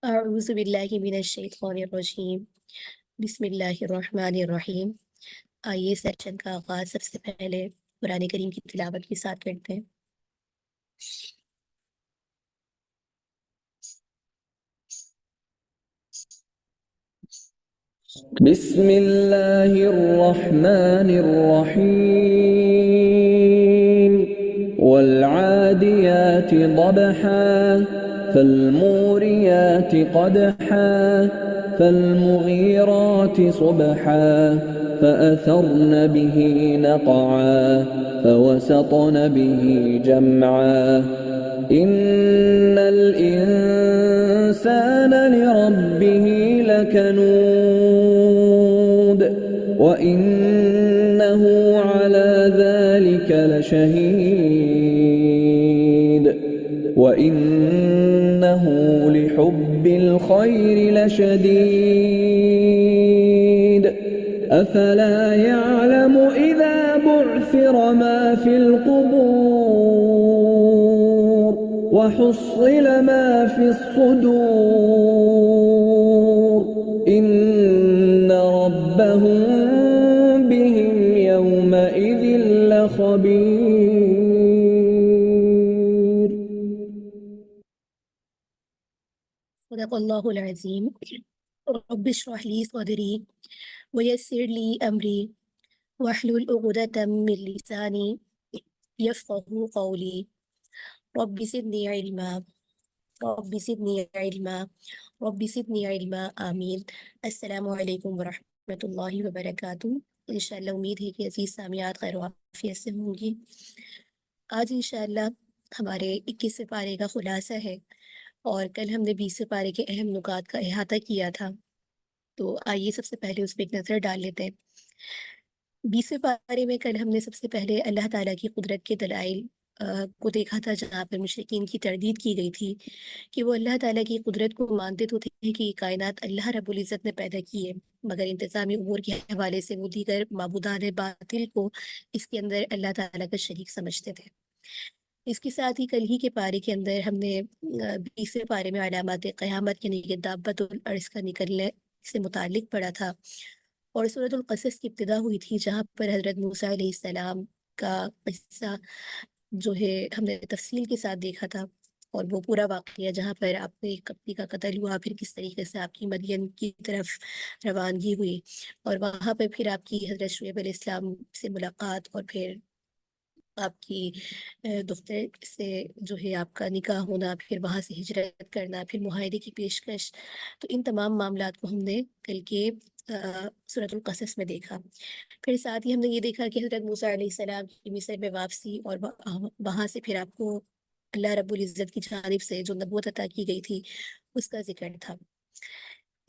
اعوذ باللہ من الشیطان الرجیم بسم اللہ الرحمن الرحیم۔ آئیے سیشن کا آغاز سب سے پہلے قرآن کریم کی تلاوت کے ساتھ کرتے ہیں۔ بسم اللہ الرحمن الرحیم والعادیات ضبحا فالموریات قدحا فالمغیرات صبحا فأثرن به نقعا فوسطن به جمعا إن الإنسان لربه لكنود وإنه على ذلك لشهيد وإنه لحب الخير لشديد أفلا يعلم إذا بعثر ما في القبور وحصل ما في الصدور إن ربهم بهم يومئذ لخبير. صدق اللہ العظیم۔ رب اشرح لی صدری ویسر لی امری واحلل عقدۃ من لسانی یفقہوا قولی رب زدنی علما رب زدنی علما رب زدنی علما آمین۔ السلام علیکم ورحمۃ اللہ وبرکاتہ۔ انشاءاللہ امید ہے کہ عزیز سامعات خیر و عافیت سے ہوں گی۔ آج انشاءاللہ ہمارے 21 پارے کا خلاصہ ہے، اور کل ہم نے 20 پارے کے اہم نکات کا احاطہ کیا تھا، تو آئیے سب سے پہلے اس پہ ایک نظر ڈال لیتے ہیں۔ 20 پارے میں کل ہم نے سب سے پہلے اللہ تعالیٰ کی قدرت کے دلائل کو دیکھا تھا، جہاں پر مشرکین کی تردید کی گئی تھی کہ وہ اللہ تعالیٰ کی قدرت کو مانتے تو تھے کہ یہ کائنات اللہ رب العزت نے پیدا کی ہے، مگر انتظامی امور کے حوالے سے وہ دیگر معبودان باطل کو اس کے اندر اللہ تعالیٰ کا شریک سمجھتے تھے۔ اس کے ساتھ ہی کل ہی کے پارے کے اندر ہم نے 20 پارے میں علامات قیامت یعنی کہ دابۃ الارض کا نکلنے سے متعلق پڑھا تھا، اور سورۃ القصص کی ابتدا ہوئی تھی، جہاں پر حضرت موسیٰ علیہ السلام کا قصہ جو ہے ہم نے تفصیل کے ساتھ دیکھا تھا، اور وہ پورا واقعہ جہاں پر آپ نے کپتی کا قتل ہوا، پھر کس طریقے سے آپ کی مدین کی طرف روانگی ہوئی، اور وہاں پہ پھر آپ کی حضرت شعیب علیہ السلام سے ملاقات، اور پھر آپ کی دختر سے جو ہے آپ کا نکاح ہونا، پھر وہاں سے ہجرت کرنا، پھر معاہدے کی پیشکش۔ تو ان تمام معاملات کو ہم نے کل کے سورۃ القصص میں دیکھا۔ پھر ساتھ ہی ہم نے یہ دیکھا کہ حضرت موسیٰ علیہ السلام کی مصر میں واپسی، اور وہاں سے پھر آپ کو اللہ رب العزت کی جانب سے جو نبوت عطا کی گئی تھی اس کا ذکر تھا۔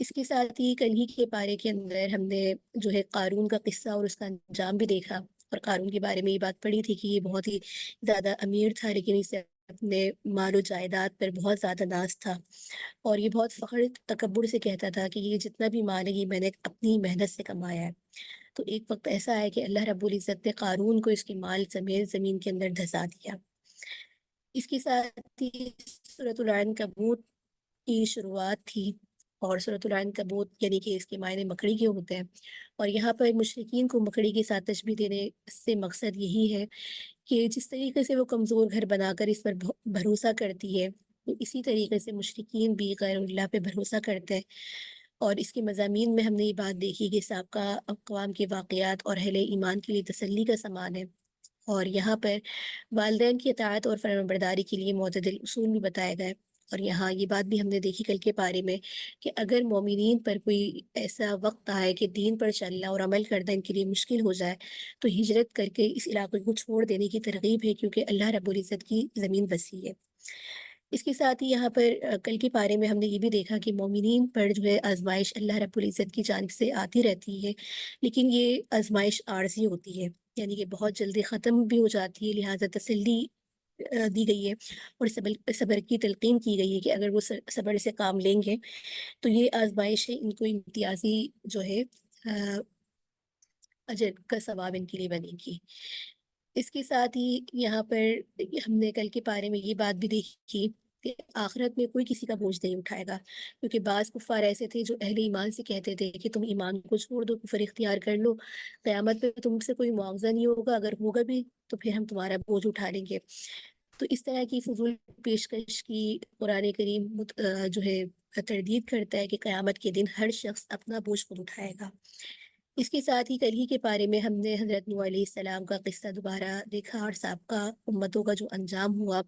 اس کے ساتھ ہی کل ہی کے پارے کے اندر ہم نے جو ہے قارون کا قصہ اور اس کا انجام بھی دیکھا، اور قارون کے بارے میں یہ بات پڑھی تھی کہ یہ بہت ہی زیادہ امیر تھا، لیکن اسے اپنے مال و جائیداد پر بہت زیادہ ناز تھا، اور یہ بہت فخر تکبر سے کہتا تھا کہ یہ جتنا بھی مال ہے یہ میں نے اپنی محنت سے کمایا ہے۔ تو ایک وقت ایسا ہے کہ اللہ رب العزت نے قارون کو اس کے مال سمیت زمین کے اندر دھسا دیا۔ اس کے ساتھ ہی سورۃ العنکبوت کی شروعات تھی، اور سورۃ العنکبوت یعنی کہ اس کے معنی مکڑی کے ہوتے ہیں، اور یہاں پر مشرکین کو مکڑی کے ساتھ تشبیہ دینے سے مقصد یہی ہے کہ جس طریقے سے وہ کمزور گھر بنا کر اس پر بھروسہ کرتی ہے، تو اسی طریقے سے مشرکین بھی غیر اللہ پہ بھروسہ کرتے ہیں۔ اور اس کے مضامین میں ہم نے یہ بات دیکھی کہ سابقہ اقوام کے واقعات اور اہل ایمان کے لیے تسلی کا سامان ہے، اور یہاں پر والدین کی اطاعت اور فرمانبرداری کے لیے معتدل اصول بھی بتائے گئے۔ اور یہاں یہ بات بھی ہم نے دیکھی کل کے پارے میں کہ اگر مومنین پر کوئی ایسا وقت آئے کہ دین پر چلنا اور عمل کرنا ان کے لیے مشکل ہو جائے، تو ہجرت کر کے اس علاقے کو چھوڑ دینے کی ترغیب ہے، کیونکہ اللہ رب العزت کی زمین وسیع ہے۔ اس کے ساتھ ہی یہاں پر کل کے پارے میں ہم نے یہ بھی دیکھا کہ مومنین پر جو ہے آزمائش اللہ رب العزت کی جانب سے آتی رہتی ہے، لیکن یہ آزمائش عارضی ہوتی ہے، یعنی کہ بہت جلدی ختم بھی ہو جاتی ہے، لہٰذا تسلی دی گئی ہے، اور صبر کی تلقین کی گئی ہے کہ اگر وہ صبر سے کام لیں گے تو یہ آزمائش ان کو امتیازی جو ہے اجر کا ثواب ان کے لیے بنے گی۔ اس کے ساتھ ہی یہاں پر ہم نے کل کے پارے میں یہ بات بھی دیکھی کہ آخرت میں کوئی کسی کا بوجھ نہیں اٹھائے گا، کیونکہ بعض کفار ایسے تھے جو اہل ایمان سے کہتے تھے کہ تم ایمان کو چھوڑ دو، کفر اختیار کر لو، قیامت پہ تم سے کوئی معاوضہ نہیں ہوگا، اگر ہوگا بھی تو پھر ہم تمہارا بوجھ اٹھا لیں گے۔ تو اس طرح کی فضول پیشکش کی قرآن کریم جو ہے تردید کرتا ہے کہ قیامت کے دن ہر شخص اپنا بوجھ خود اٹھائے گا۔ اس کے ساتھ ہی کل ہی کے پارے میں ہم نے حضرت نوح علیہ السلام کا قصہ دوبارہ دیکھا، اور سابقہ امتوں کا جو انجام ہوا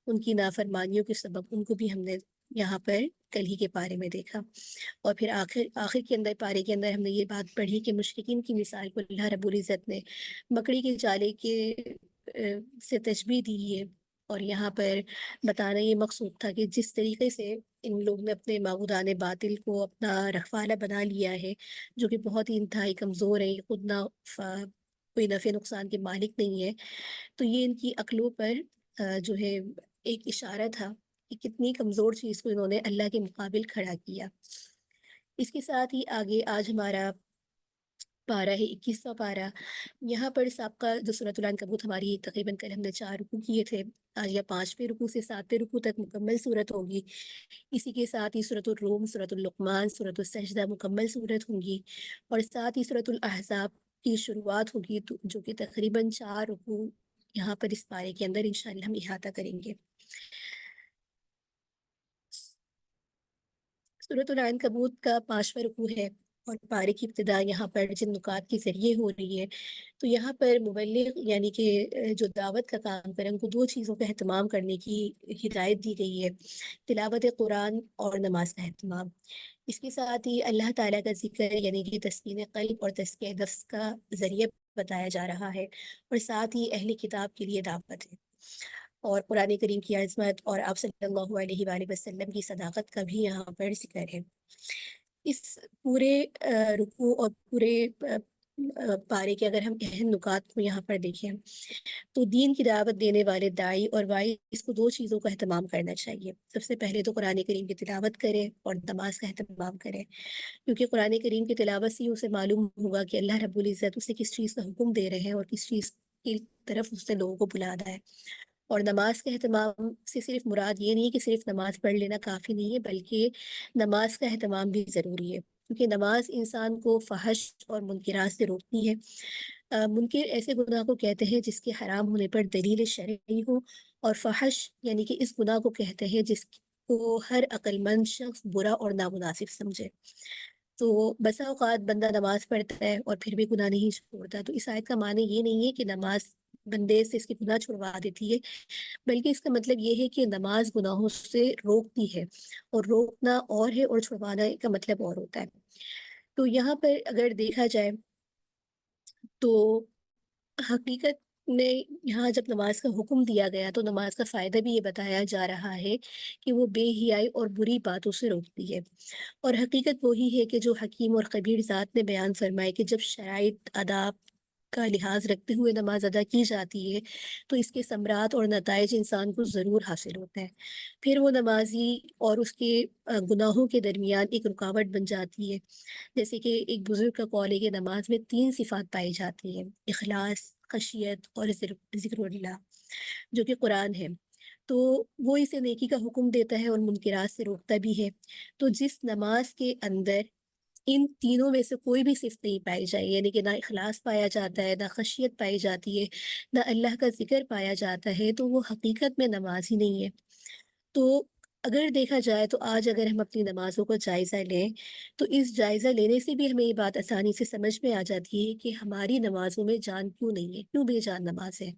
ان کی نافرمانیوں کے سبب، ان کو بھی ہم نے یہاں پر کل ہی کے پارے میں دیکھا۔ اور پھر آخر کے اندر پارے کے اندر ہم نے یہ بات پڑھی کہ مشرکین کی مثال کو اللہ رب العزت نے مکڑی کے جالے کے سے تشبیہ دی ہے، اور یہاں پر بتانا یہ مقصود تھا کہ جس طریقے سے ان لوگوں نے اپنے معبودان باطل کو اپنا رکھوالا بنا لیا ہے، جو کہ بہت ہی انتہائی کمزور ہے، یہ خود نہ کوئی نفع نقصان کے مالک نہیں ہے، تو یہ ان کی عقلوں پر جو ہے ایک اشارہ تھا کہ کتنی کمزور چیز کو انہوں نے اللہ کے مقابل کھڑا کیا۔ اس کے ساتھ ہی آگے آج ہمارا پارہ ہے 21واں پارہ۔ یہاں پر سابقہ جو سورۃ العنکبوت ہماری تقریباً کل ہم نے 4 رکوع کیے تھے، آج یا 5ویں رکوع سے 7ویں رکوع تک مکمل صورت ہوگی۔ اسی کے ساتھ ہی سورۃ الروم، سورۃ اللقمان، سورۃ السجدہ مکمل صورت ہوں گی، اور ساتھ ہی سورۃ الاحزاب کی شروعات ہوگی، جو کہ تقریباً 4 رکوع یہاں پر اس پارے کے اندر انشاءاللہ ہم احاطہ کریں گے۔ سورۃ العنکبوت کا 5واں رکوع ہے، اور پارے کی ابتدا یہاں پر جن نکات کے ذریعے ہو رہی ہے، تو یہاں پر مبلغ یعنی کہ جو دعوت کا کام کریں ان کو 2 چیزوں کا اہتمام کرنے کی ہدایت دی گئی ہے، تلاوت قرآن اور نماز کا اہتمام۔ اس کے ساتھ ہی اللہ تعالیٰ کا ذکر یعنی کہ تسکین قلب اور تزکیہ نفس کا ذریعہ بتایا جا رہا ہے، اور ساتھ ہی اہل کتاب کے لیے دعوت ہے، اور قرآن کریم کی عظمت اور آپ صلی اللہ علیہ وآلہ وسلم کی صداقت کا بھی یہاں پر ذکر ہے۔ اس پورے رکوع اور پورے پارے کے اگر ہم اہم نکات کو یہاں پر دیکھیں تو دین کی دعوت دینے والے داعی اور واعظ اس کو 2 چیزوں کا اہتمام کرنا چاہیے۔ سب سے پہلے تو قرآن کریم کی تلاوت کرے اور نماز کا اہتمام کرے، کیونکہ قرآن کریم کی تلاوت سے اسے معلوم ہوگا کہ اللہ رب العزت اسے کس چیز کا حکم دے رہے ہیں اور کس چیز کی طرف اس نے لوگوں کو بلانا ہے۔ اور نماز کا اہتمام سے صرف مراد یہ نہیں کہ صرف نماز پڑھ لینا کافی نہیں ہے، بلکہ نماز کا اہتمام بھی ضروری ہے، کیونکہ نماز انسان کو فحش اور منکرات سے روکتی ہے۔ منکر ایسے گناہ کو کہتے ہیں جس کے حرام ہونے پر دلیل شرعی ہو، اور فحش یعنی کہ اس گناہ کو کہتے ہیں جس کو ہر عقل مند شخص برا اور نامناسب سمجھے۔ تو بسا اوقات بندہ نماز پڑھتا ہے اور پھر بھی گناہ نہیں چھوڑتا، تو اس آیت کا معنی یہ نہیں ہے کہ نماز بندے سے اس کے گناہ چھڑوا دیتی ہے، بلکہ اس کا مطلب یہ ہے کہ نماز گناہوں سے روکتی ہے، اور روکنا اور ہے اور چھڑوانا کا مطلب اور ہوتا ہے۔ تو یہاں پر اگر دیکھا جائے تو حقیقت میں یہاں جب نماز کا حکم دیا گیا تو نماز کا فائدہ بھی یہ بتایا جا رہا ہے کہ وہ بے حیائی اور بری باتوں سے روکتی ہے، اور حقیقت وہی ہے کہ جو حکیم اور خبیر ذات نے بیان فرمائے کہ جب شرائط آداب کا لحاظ رکھتے ہوئے نماز ادا کی جاتی ہے تو اس کے ثمرات اور نتائج انسان کو ضرور حاصل ہوتا ہے، پھر وہ نمازی اور اس کے گناہوں کے درمیان ایک رکاوٹ بن جاتی ہے۔ جیسے کہ ایک بزرگ کا قول ہے کہ نماز میں 3 صفات پائی جاتی ہیں: اخلاص، خشیت اور ذکر اللہ، جو کہ قرآن ہے، تو وہ اسے نیکی کا حکم دیتا ہے اور منکرات سے روکتا بھی ہے۔ تو جس نماز کے اندر ان تینوں میں سے کوئی بھی صفت نہیں پائی جائے، یعنی کہ نہ اخلاص پایا جاتا ہے، نہ خشیت پائی جاتی ہے، نہ اللہ کا ذکر پایا جاتا ہے، تو وہ حقیقت میں نماز ہی نہیں ہے۔ تو اگر دیکھا جائے تو آج اگر ہم اپنی نمازوں کا جائزہ لیں تو اس جائزہ لینے سے بھی ہمیں یہ بات آسانی سے سمجھ میں آ جاتی ہے کہ ہماری نمازوں میں جان کیوں نہیں ہے، کیوں بے جان نماز ہے۔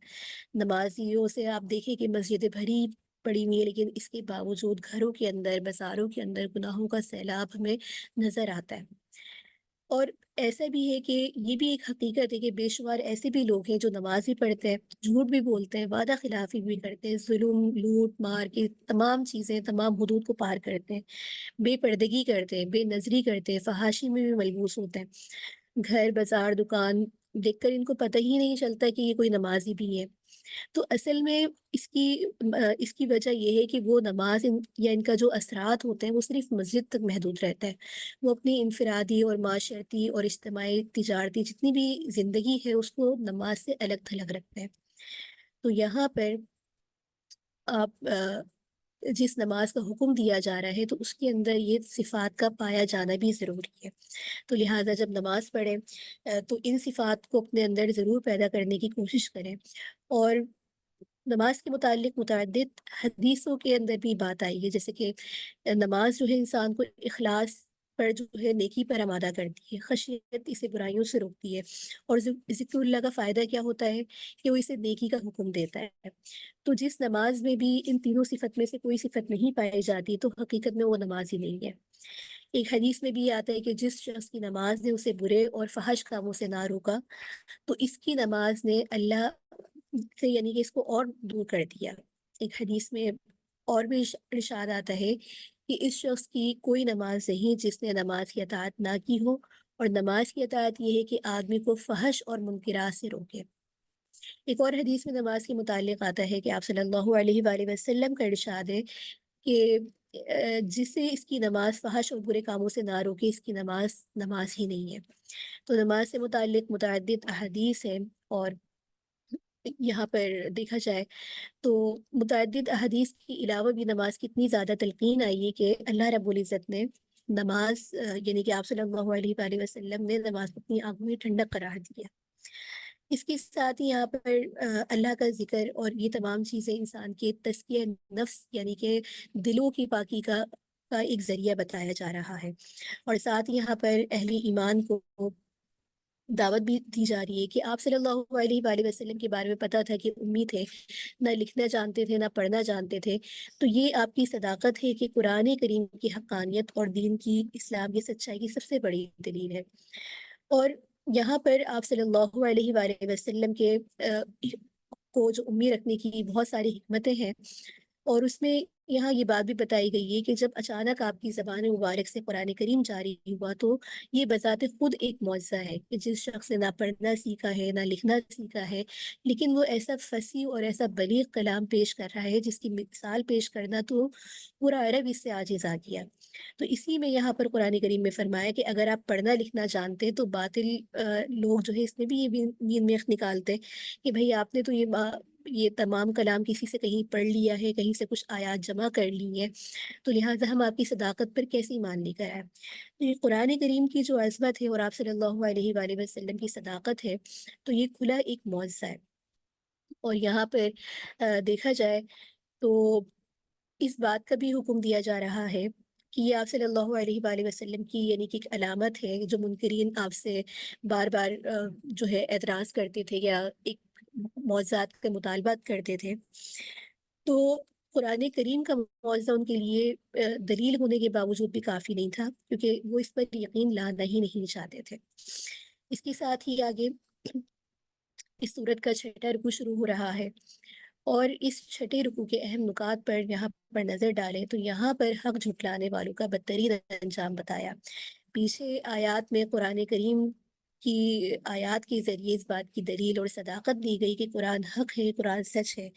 نمازیوں سے آپ دیکھیں کہ مسجدیں بھری پڑی ہوئی ہیں، لیکن اس کے باوجود گھروں کے اندر، بازاروں کے اندر گناہوں کا سیلاب ہمیں نظر آتا ہے۔ اور ایسا بھی ہے کہ یہ بھی ایک حقیقت ہے کہ بے شمار ایسے بھی لوگ ہیں جو نماز بھی پڑھتے ہیں، جھوٹ بھی بولتے ہیں، وعدہ خلافی بھی کرتے ہیں، ظلم، لوٹ مار کی تمام چیزیں، تمام حدود کو پار کرتے ہیں، بے پردگی کرتے ہیں، بے نظری کرتے ہیں، فحاشی میں بھی ملبوس ہوتے ہیں، گھر بازار دکان دیکھ کر ان کو پتہ ہی نہیں چلتا کہ یہ کوئی نمازی بھی ہے۔ تو اصل میں اس کی وجہ یہ ہے کہ وہ نماز یا ان کا جو اثرات ہوتے ہیں وہ صرف مسجد تک محدود رہتا ہے، وہ اپنی انفرادی اور معاشرتی اور اجتماعی تجارتی جتنی بھی زندگی ہے اس کو نماز سے الگ تھلگ رکھتے ہیں۔ تو یہاں پر آپ جس نماز کا حکم دیا جا رہا ہے تو اس کے اندر یہ صفات کا پایا جانا بھی ضروری ہے۔ تو لہٰذا جب نماز پڑھیں تو ان صفات کو اپنے اندر ضرور پیدا کرنے کی کوشش کریں۔ اور نماز کے متعلق متعدد حدیثوں کے اندر بھی بات آئی ہے، جیسے کہ نماز جو ہے انسان کو اخلاص پر جو ہے نیکی پر آمادہ کرتی ہے، خشیت اسے برائیوں سے روکتی ہے، اور ذکر اللہ کا فائدہ کیا ہوتا ہے کہ وہ اسے نیکی کا حکم دیتا ہے۔ تو جس نماز میں بھی ان تینوں صفت میں سے کوئی صفت نہیں پائی جاتی تو حقیقت میں وہ نماز ہی نہیں ہے۔ ایک حدیث میں بھی یہ آتا ہے کہ جس شخص کی نماز نے اسے برے اور فحش کاموں سے نہ روکا تو اس کی نماز نے اللہ سے یعنی کہ اس کو اور دور کر دیا۔ ایک حدیث میں اور بھی ارشاد آتا ہے کہ اس شخص کی کوئی نماز نہیں جس نے نماز کی اطاعت نہ کی ہو، اور نماز کی اطاعت یہ ہے کہ آدمی کو فحش اور منکرات سے روکے۔ ایک اور حدیث میں نماز کے متعلق آتا ہے کہ آپ صلی اللہ علیہ وآلہ وسلم کا ارشاد ہے کہ جسے اس کی نماز فحش اور برے کاموں سے نہ روکے اس کی نماز نماز ہی نہیں ہے۔ تو نماز سے متعلق متعدد احادیث ہیں، اور یہاں پر دیکھا جائے تو متعدد احادیث کے علاوہ بھی نماز کی اتنی زیادہ تلقین آئی ہے کہ اللہ رب العزت نے نماز یعنی کہ آپ صلی اللہ علیہ وآلہ وسلم نے نماز کو اپنی آنکھوں میں ٹھنڈک قرار دیا۔ اس کے ساتھ ہی یہاں پر اللہ کا ذکر اور یہ تمام چیزیں انسان کے تزکیہ نفس یعنی کہ دلوں کی پاکی کا ایک ذریعہ بتایا جا رہا ہے، اور ساتھ ہی یہاں پر اہل ایمان کو دعوت بھی دی جا رہی ہے کہ آپ صلی اللہ علیہ وآلہ وسلم کے بارے میں پتہ تھا کہ امی تھے، نہ لکھنا جانتے تھے نہ پڑھنا جانتے تھے، تو یہ آپ کی صداقت ہے کہ قرآن کریم کی حقانیت اور دین کی اسلام کی سچائی کی سب سے بڑی دلیل ہے۔ اور یہاں پر آپ صلی اللہ علیہ وآلہ وسلم کے کو جو امی رکھنے کی بہت ساری حکمتیں ہیں، اور اس میں یہاں یہ بات بھی بتائی گئی ہے کہ جب اچانک آپ کی زبان مبارک سے قرآن کریم جاری ہوا تو یہ بذات خود ایک معجزہ ہے کہ جس شخص نے نہ پڑھنا سیکھا ہے نہ لکھنا سیکھا ہے، لیکن وہ ایسا فصیح اور ایسا بلیغ کلام پیش کر رہا ہے جس کی مثال پیش کرنا تو پورا عرب اس سے عاجز آ گیا۔ تو اسی میں یہاں پر قرآن کریم میں فرمایا کہ اگر آپ پڑھنا لکھنا جانتے ہیں تو باطل لوگ جو ہے اس میں بھی یہ مین میخ نکالتے کہ بھئی آپ نے تو یہ تمام کلام کسی سے کہیں پڑھ لیا ہے، کہیں سے کچھ آیات جمع کر لی ہیں، تو لہٰذا ہم آپ کی صداقت پر کیسے ایمان لے کر آئے۔ تو یہ قرآن کریم کی جو عظمت ہے اور آپ صلی اللہ علیہ وآلہ وسلم کی صداقت ہے تو یہ کھلا ایک معجزہ ہے۔ اور یہاں پر دیکھا جائے تو اس بات کا بھی حکم دیا جا رہا ہے کہ یہ آپ صلی اللہ علیہ وآلہ وسلم کی یعنی کہ ایک علامت ہے، جو منکرین آپ سے بار بار جو ہے اعتراض کرتے تھے یا ایک معجزات کا مطالبات کرتے تھے، تو قرآن کریم کا معجزہ ان کے لیے دلیل ہونے کے باوجود بھی کافی نہیں تھا، کیونکہ وہ اس پر یقین لانا ہی نہیں چاہتے تھے۔ اس کے ساتھ ہی آگے اس سورت کا 6واں رکوع شروع ہو رہا ہے، اور اس 6 رکوع کے اہم نکات پر یہاں پر نظر ڈالیں تو یہاں پر حق جھٹلانے والوں کا بدترین انجام بتایا۔ پیچھے آیات میں قرآن کریم کی آیات کے ذریعے اس بات کی دلیل اور صداقت دی گئی کہ قرآن حق ہے، قرآن سچ ہے۔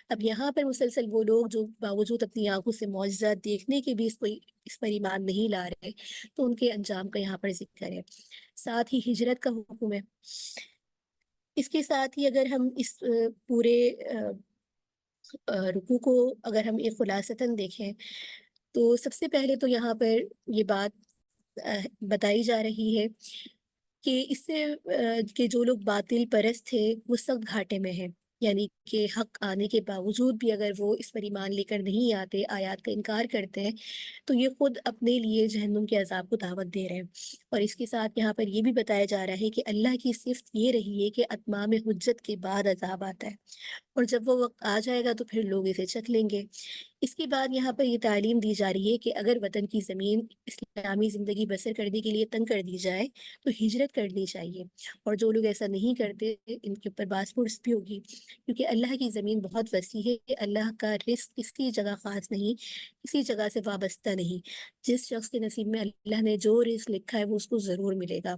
اب یہاں پر مسلسل وہ لوگ جو باوجود اپنی آنکھوں سے معجزات دیکھنے کے بھی اس پر ایمان نہیں لا رہے، تو ان کے انجام کا یہاں پر ذکر ہے۔ ساتھ ہی ہجرت کا حکم ہے۔ اس کے ساتھ ہی اگر ہم اس پورے رکوع کو اگر ہم ایک خلاصتاً دیکھیں تو سب سے پہلے تو یہاں پر یہ بات بتائی جا رہی ہے کہ اس سے کہ جو لوگ باطل پرست تھے وہ سخت گھاٹے میں ہیں، یعنی کہ حق آنے کے باوجود بھی اگر وہ اس پر ایمان لے کر نہیں آتے، آیات کا انکار کرتے ہیں، تو یہ خود اپنے لیے جہنم کے عذاب کو دعوت دے رہے ہیں۔ اور اس کے ساتھ یہاں پر یہ بھی بتایا جا رہا ہے کہ اللہ کی صفت یہ رہی ہے کہ اتمام حجت کے بعد عذاب آتا ہے، اور جب وہ وقت آ جائے گا تو پھر لوگ اسے چکھ لیں گے۔ اس کے بعد یہاں پر یہ تعلیم دی جا رہی ہے کہ اگر وطن کی زمین اسلامی زندگی بسر کرنے کے لیے تنگ کر دی جائے تو ہجرت کرنی چاہیے، اور جو لوگ ایسا نہیں کرتے ان کے اوپر باس پرس بھی ہوگی، کیونکہ اللہ کی زمین بہت وسیع ہے۔ اللہ کا رزق کسی جگہ خاص نہیں، کسی جگہ سے وابستہ نہیں۔ جس شخص کے نصیب میں اللہ نے جو رزق لکھا ہے وہ اس کو ضرور ملے گا۔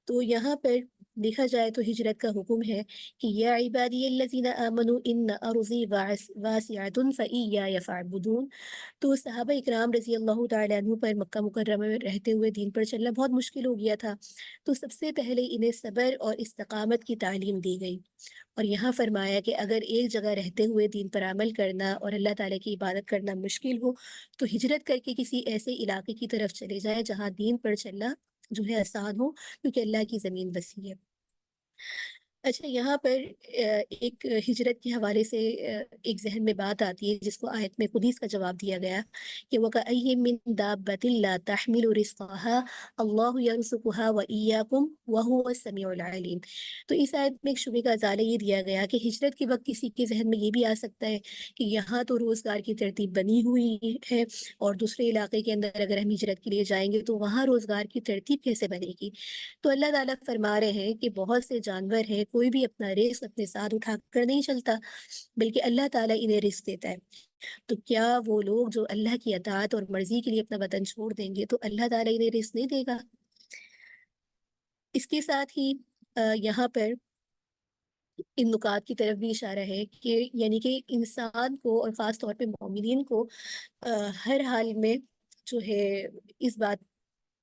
تو یہاں پر دیکھا جائے تو ہجرت کا حکم ہے کہ یا عبادی الذین آمنوا ان ارضی واسعۃ فإیایا فاعبدون۔ تو صحابہ اکرام رضی اللہ تعالیٰ عنہ پر مکہ مکرمہ میں رہتے ہوئے دین پر چلنا بہت مشکل ہو گیا تھا، تو سب سے پہلے انہیں صبر اور استقامت کی تعلیم دی گئی، اور یہاں فرمایا کہ اگر ایک جگہ رہتے ہوئے دین پر عمل کرنا اور اللہ تعالیٰ کی عبادت کرنا مشکل ہو تو ہجرت کر کے کسی ایسے علاقے کی طرف چلے جائیں جہاں دین پر چلنا جو ہے آسان ہو، کیونکہ اللہ کی زمین وسیع ہے۔ اچھا، یہاں پر ایک ہجرت کے حوالے سے ایک ذہن میں بات آتی ہے جس کو آیت میں خود ہی اس کا جواب دیا گیا کہ وَكَأَيٍّ مِّن دَابَّةٍ لَا تَحْمِلُ رِزْقَهَا اللَّهُ يَرْزُقُهَا وَإِيَّاكُمْ وَهُوَ السَّمِيعُ الْعَلِيمُ۔ تو اس آیت میں ایک شبہ کا ازالہ یہ دیا گیا کہ ہجرت کے وقت کسی کے ذہن میں یہ بھی آ سکتا ہے کہ یہاں تو روزگار کی ترتیب بنی ہوئی ہے اور دوسرے علاقے کے اندر اگر ہم ہجرت کے لیے جائیں گے تو وہاں روزگار کی ترتیب کیسے بنے گی؟ تو اللہ تعالیٰ فرما رہے ہیں کہ بہت سے جانور ہیں، کوئی بھی اپنا رزق اپنے ساتھ اٹھا کر نہیں چلتا، بلکہ اللہ تعالیٰ انہیں رزق دیتا ہے۔ تو کیا وہ لوگ جو اللہ کی اطاعت اور مرضی کے لیے اپنا وطن چھوڑ دیں گے تو اللہ تعالیٰ انہیں رزق نہیں دے گا؟ اس کے ساتھ ہی یہاں پر ان نکات کی طرف بھی اشارہ ہے کہ یعنی کہ انسان کو اور خاص طور پہ مومنین کو ہر حال میں جو ہے اس بات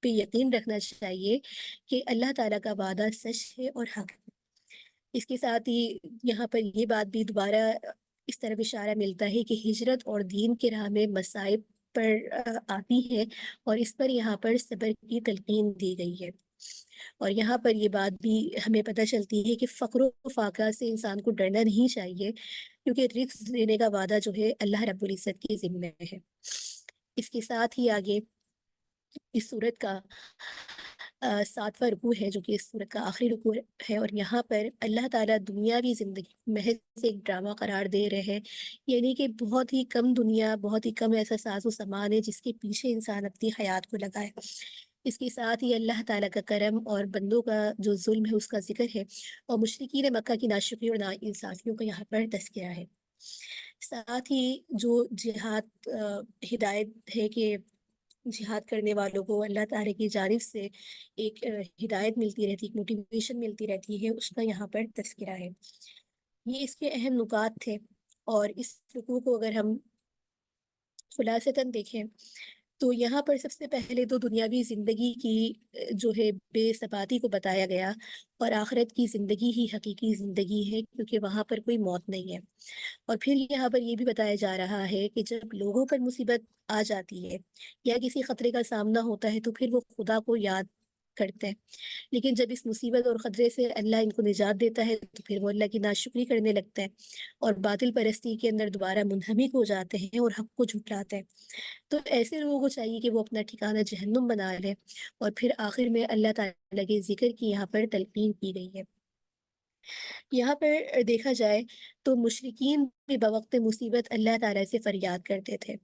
پہ یقین رکھنا چاہیے کہ اللہ تعالیٰ کا وعدہ سچ ہے اور حق ہے۔ اس کے ساتھ ہی یہاں پر یہ بات بھی دوبارہ اس طرف اشارہ ملتا ہے کہ ہجرت اور دین کے راہ میں مصائب پر آتی ہے اور اس پر یہاں پر صبر کی تلقین دی گئی ہے، اور یہاں پر یہ بات بھی ہمیں پتہ چلتی ہے کہ فقر و فاقہ سے انسان کو ڈرنا نہیں چاہیے، کیونکہ رزق دینے کا وعدہ جو ہے اللہ رب العزت کے ذمہ ہے۔ اس کے ساتھ ہی آگے اس صورت کا 7واں رکوع ہے جو کہ اس صورت کا آخری رکوع ہے، اور یہاں پر اللہ تعالیٰ دنیاوی زندگی محض ایک ڈرامہ قرار دے رہے ہیں، یعنی کہ بہت ہی کم دنیا، بہت ہی کم ایسا ساز و سامان ہے جس کے پیچھے انسان اپنی حیات کو لگائے۔ اس کے ساتھ ہی اللہ تعالیٰ کا کرم اور بندوں کا جو ظلم ہے اس کا ذکر ہے، اور مشرکین مکہ کی ناشکری اور ناانصافیوں کا یہاں پر تذکرہ ہے۔ ساتھ ہی جو جہاد ہدایت ہے کہ جہاد کرنے والوں کو اللہ تعالیٰ کی جانب سے ایک ہدایت ملتی رہتی، ایک موٹیویشن ملتی رہتی ہے، اس کا یہاں پر تذکرہ ہے۔ یہ اس کے اہم نکات تھے، اور اس رکوع کو اگر ہم خلاصتاً دیکھیں تو یہاں پر سب سے پہلے تو دنیاوی زندگی کی جو ہے بے ثباتی کو بتایا گیا، اور آخرت کی زندگی ہی حقیقی زندگی ہے کیونکہ وہاں پر کوئی موت نہیں ہے۔ اور پھر یہاں پر یہ بھی بتایا جا رہا ہے کہ جب لوگوں پر مصیبت آ جاتی ہے یا کسی خطرے کا سامنا ہوتا ہے تو پھر وہ خدا کو یاد کرتے ہیں، لیکن جب اس مصیبت اور خطرے سے اللہ ان کو نجات دیتا ہے تو پھر وہ اللہ کی ناشکری کرنے لگتے ہیں اور باطل پرستی کے اندر دوبارہ منہمک ہو جاتے ہیں اور حق کو جھٹلاتے ہیں۔ تو ایسے لوگوں کو چاہیے کہ وہ اپنا ٹھکانہ جہنم بنا لیں، اور پھر آخر میں اللہ تعالیٰ کے ذکر کی یہاں پر تلقین کی گئی ہے۔ یہاں پر دیکھا جائے تو مشرکین بھی بوقت مصیبت اللہ تعالیٰ سے فریاد کرتے تھے،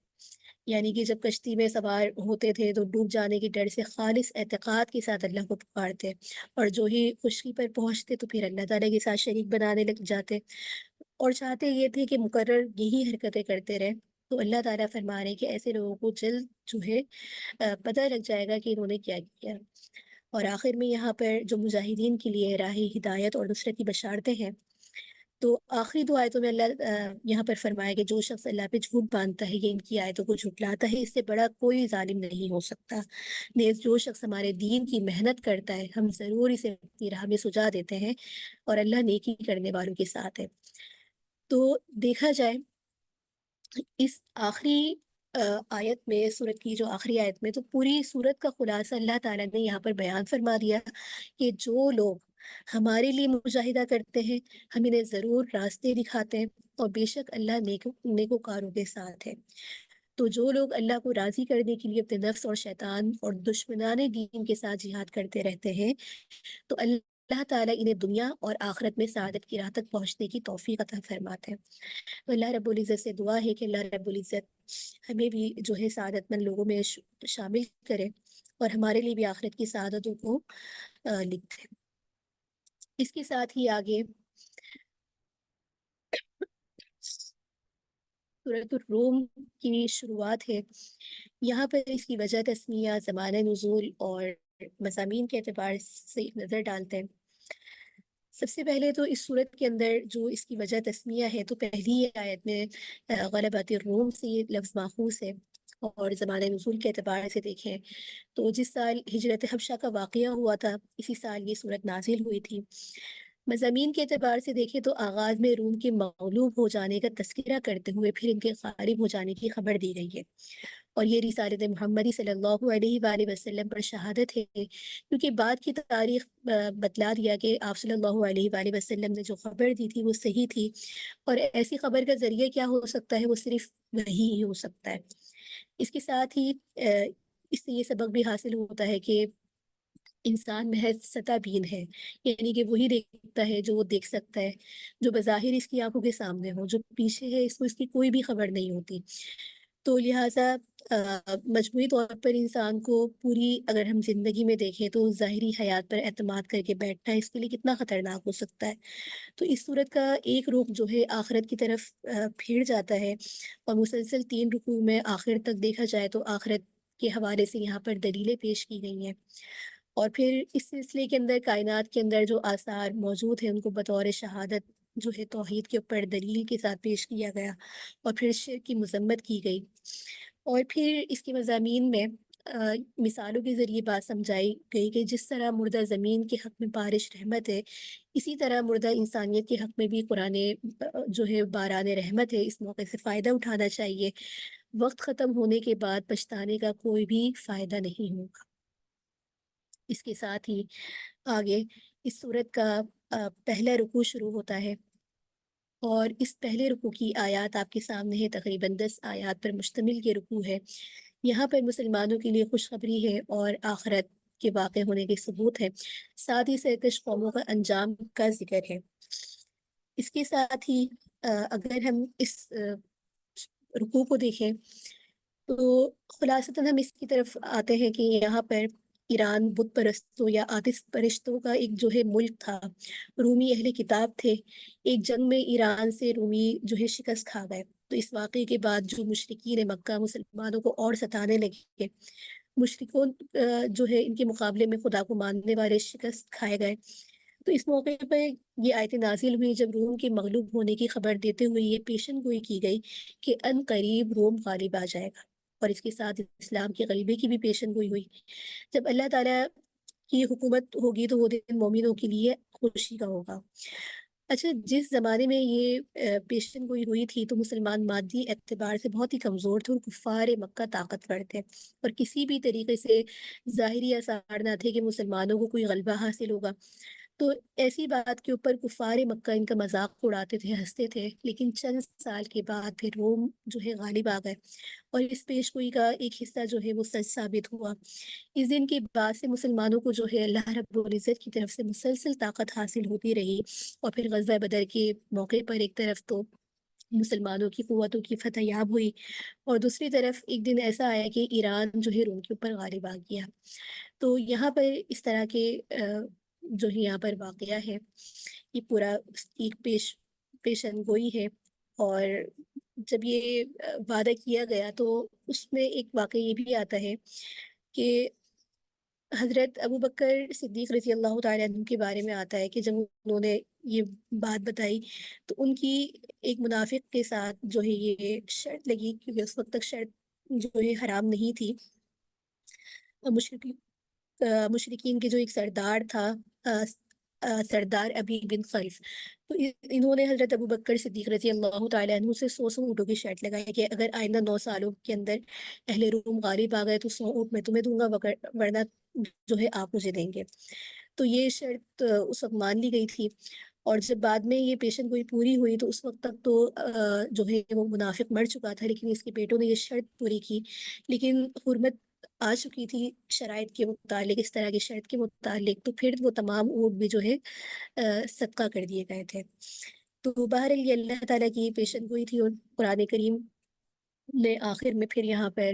یعنی کہ جب کشتی میں سوار ہوتے تھے تو ڈوب جانے کے ڈر سے خالص اعتقاد کے ساتھ اللہ کو پکارتے، اور جو ہی خشکی پر پہنچتے تو پھر اللہ تعالیٰ کے ساتھ شریک بنانے لگ جاتے، اور چاہتے یہ تھے کہ مقرر یہی حرکتیں کرتے رہیں۔ تو اللہ تعالیٰ فرما رہے ہیں کہ ایسے لوگوں کو جلد جو ہے پتہ لگ جائے گا کہ انہوں نے کیا کیا۔ اور آخر میں یہاں پر جو مجاہدین کے لیے راہ ہدایت اور نصرت کی بشارتیں ہیں، تو آخری 2 آیتوں میں اللہ یہاں پر فرمایا کہ جو شخص اللہ پہ جھوٹ باندھتا ہے یا ان کی آیتوں کو جھٹلاتا ہے، اس سے بڑا کوئی ظالم نہیں ہو سکتا۔ نیز جو شخص ہمارے دین کی محنت کرتا ہے ہم ضرور اسے اپنی راہ میں سجا دیتے ہیں، اور اللہ نیکی کرنے والوں کے ساتھ ہے۔ تو دیکھا جائے اس آخری آیت میں، سورت کی جو آخری آیت میں، تو پوری سورت کا خلاصہ اللہ تعالیٰ نے یہاں پر بیان فرما دیا کہ جو لوگ ہمارے لیے مجاہدہ کرتے ہیں ہم انہیں ضرور راستے دکھاتے ہیں، اور بے شک اللہ نیکوکاروں کے ساتھ ہے۔ تو جو لوگ اللہ کو راضی کرنے کے لیے اپنے نفس اور شیطان اور دشمنان دین کے ساتھ جہاد کرتے رہتے ہیں تو اللہ تعالیٰ انہیں دنیا اور آخرت میں سعادت کی راہ تک پہنچنے کی توفیق عطا فرماتے ہیں۔ تو اللہ رب العزت سے دعا ہے کہ اللہ رب العزت ہمیں بھی جو ہے سعادت مند لوگوں میں شامل کرے، اور ہمارے لیے بھی آخرت کی سعادتوں کو لکھ دے۔ اس کے ساتھ ہی آگے سورۃ الروم کی شروعات ہے۔ یہاں پر اس کی وجہ تسمیہ، زمانہ نزول اور مضامین کے اعتبار سے ایک نظر ڈالتے ہیں۔ سب سے پہلے تو اس صورت کے اندر جو اس کی وجہ تسمیہ ہے، تو پہلی آیت میں غلبت الروم سے یہ لفظ ماخوذ ہے، اور زمانہ نزول کے اعتبار سے دیکھیں تو جس سال ہجرت حبشہ کا واقعہ ہوا تھا اسی سال یہ صورت نازل ہوئی تھی۔ مضامین کے اعتبار سے دیکھیں تو آغاز میں روم کے مغلوب ہو جانے کا تذکرہ کرتے ہوئے پھر ان کے غالب ہو جانے کی خبر دی گئی ہے، اور یہ رسالت محمدی صلی اللہ علیہ وآلہ وسلم پر شہادت ہے، کیونکہ بعد کی تاریخ بتلا دیا کہ آپ صلی اللہ علیہ وآلہ وسلم نے جو خبر دی تھی وہ صحیح تھی، اور ایسی خبر کا ذریعہ کیا ہو سکتا ہے، وہ صرف وہی ہی ہو سکتا ہے۔ اس کے ساتھ ہی اس سے یہ سبق بھی حاصل ہوتا ہے کہ انسان محض سطح بین ہے، یعنی کہ وہی دیکھتا ہے جو وہ دیکھ سکتا ہے، جو بظاہر اس کی آنکھوں کے سامنے ہو، جو پیچھے ہے اس کو اس کی کوئی بھی خبر نہیں ہوتی۔ تو لہٰذا مجموعی طور پر انسان کو پوری اگر ہم زندگی میں دیکھیں تو ظاہری حیات پر اعتماد کر کے بیٹھنا اس کے لیے کتنا خطرناک ہو سکتا ہے۔ تو اس صورت کا ایک رخ جو ہے آخرت کی طرف پھیر جاتا ہے، اور مسلسل 3 رکوع میں آخر تک دیکھا جائے تو آخرت کے حوالے سے یہاں پر دلیلیں پیش کی گئی ہیں، اور پھر اس سلسلے کے اندر کائنات کے اندر جو آثار موجود ہیں ان کو بطور شہادت جو ہے توحید کے اوپر دلیل کے ساتھ پیش کیا گیا، اور پھر شرک کی مذمت کی گئی، اور پھر اس کے مضامین میں مثالوں کے ذریعے بات سمجھائی گئی کہ جس طرح مردہ زمین کے حق میں بارش رحمت ہے، اسی طرح مردہ انسانیت کے حق میں بھی قرآن جو ہے باران رحمت ہے، اس موقع سے فائدہ اٹھانا چاہیے۔ وقت ختم ہونے کے بعد پچھتانے کا کوئی بھی فائدہ نہیں ہوگا۔ اس کے ساتھ ہی آگے اس صورت کا پہلا رکوع شروع ہوتا ہے، اور اس پہلے رکوع کی آیات آپ کے سامنے ہے، تقریباً 10 آیات پر مشتمل یہ رکوع ہے۔ یہاں پر مسلمانوں کے لیے خوشخبری ہے اور آخرت کے واقع ہونے کے ثبوت ہے، ساتھ ہی سرکش قوموں کا انجام کا ذکر ہے۔ اس کے ساتھ ہی اگر ہم اس رکوع کو دیکھیں تو خلاصتاً ہم اس کی طرف آتے ہیں کہ یہاں پر ایران بت پرستوں یا آتش پرستوں کا ایک جو ہے ملک تھا، رومی اہل کتاب تھے، ایک جنگ میں ایران سے رومی جو ہے شکست کھا گئے، تو اس واقعے کے بعد جو مشرکین مکہ مسلمانوں کو اور ستانے لگے، مشرکوں جو ہے ان کے مقابلے میں خدا کو ماننے والے شکست کھائے گئے، تو اس موقع پر یہ آیت نازل ہوئی جب روم کے مغلوب ہونے کی خبر دیتے ہوئے یہ پیشن گوئی کی گئی کہ ان قریب روم غالب آ جائے گا، اور اس کے ساتھ اسلام کے غلبے کی بھی پیشن گوئی ہوئی۔ جب اللہ تعالیٰ کی حکومت ہوگی تو وہ دن مومنوں کے لیے خوشی کا ہوگا۔ اچھا، جس زمانے میں یہ پیشن گوئی ہوئی تھی تو مسلمان مادی اعتبار سے بہت ہی کمزور تھے، اور کفار مکہ طاقتور تھے، اور کسی بھی طریقے سے ظاہری آثار نہ تھے کہ مسلمانوں کو کوئی غلبہ حاصل ہوگا۔ تو ایسی بات کے اوپر کفار مکہ ان کا مذاق اڑاتے تھے، ہنستے تھے، لیکن چند سال کے بعد پھر روم جو ہے غالب آ گئے، اور اس پیش گوئی کا ایک حصہ جو ہے وہ سچ ثابت ہوا۔ اس دن کے بعد سے مسلمانوں کو جو ہے اللہ رب العزت کی طرف سے مسلسل طاقت حاصل ہوتی رہی، اور پھر غزوہ بدر کے موقع پر ایک طرف تو مسلمانوں کی قوتوں کی فتح یاب ہوئی، اور دوسری طرف ایک دن ایسا آیا کہ ایران جو ہے روم کے اوپر غالب آ گیا۔ تو یہاں پر اس طرح کے جو ہے یہاں پر واقعہ ہے، یہ پورا ایک پیشن گوئی ہے، اور جب یہ وعدہ کیا گیا تو اس میں ایک واقعہ یہ بھی آتا ہے کہ حضرت ابو بکر صدیق رضی اللہ تعالیٰ عنہ کے بارے میں آتا ہے کہ جب انہوں نے یہ بات بتائی تو ان کی ایک منافق کے ساتھ جو ہے یہ شرط لگی، کیونکہ اس وقت تک شرط جو ہے حرام نہیں تھی۔ مشرکین کے جو ایک سردار تھا، سردار ابی بن خلف، تو انہوں نے حضرت ابو بکر صدیق رضی اللہ تعالیٰ عنہ سے 100 اونٹوں کی شرط لگائی کہ اگر آئندہ 9 سالوں کے اندر اہل روم غالب آ گئے تو 100 اونٹ میں تمہیں دوں گا، ورنہ جو ہے آپ مجھے دیں گے۔ تو یہ شرط اس وقت مان لی گئی تھی، اور جب بعد میں یہ پیشن گوئی پوری ہوئی تو اس وقت تک تو جو ہے وہ منافق مر چکا تھا، لیکن اس کے بیٹوں نے یہ شرط پوری کی، لیکن حرمت آ چکی تھی شرائط کے متعلق، اس طرح کی شرط کے متعلق، تو پھر وہ تمام اونٹ بھی جو ہے صدقہ کر دیے گئے تھے۔ تو بہرحال یہ اللہ تعالیٰ کی پیشن گوئی تھی، اور قرآن کریم نے آخر میں پھر یہاں پر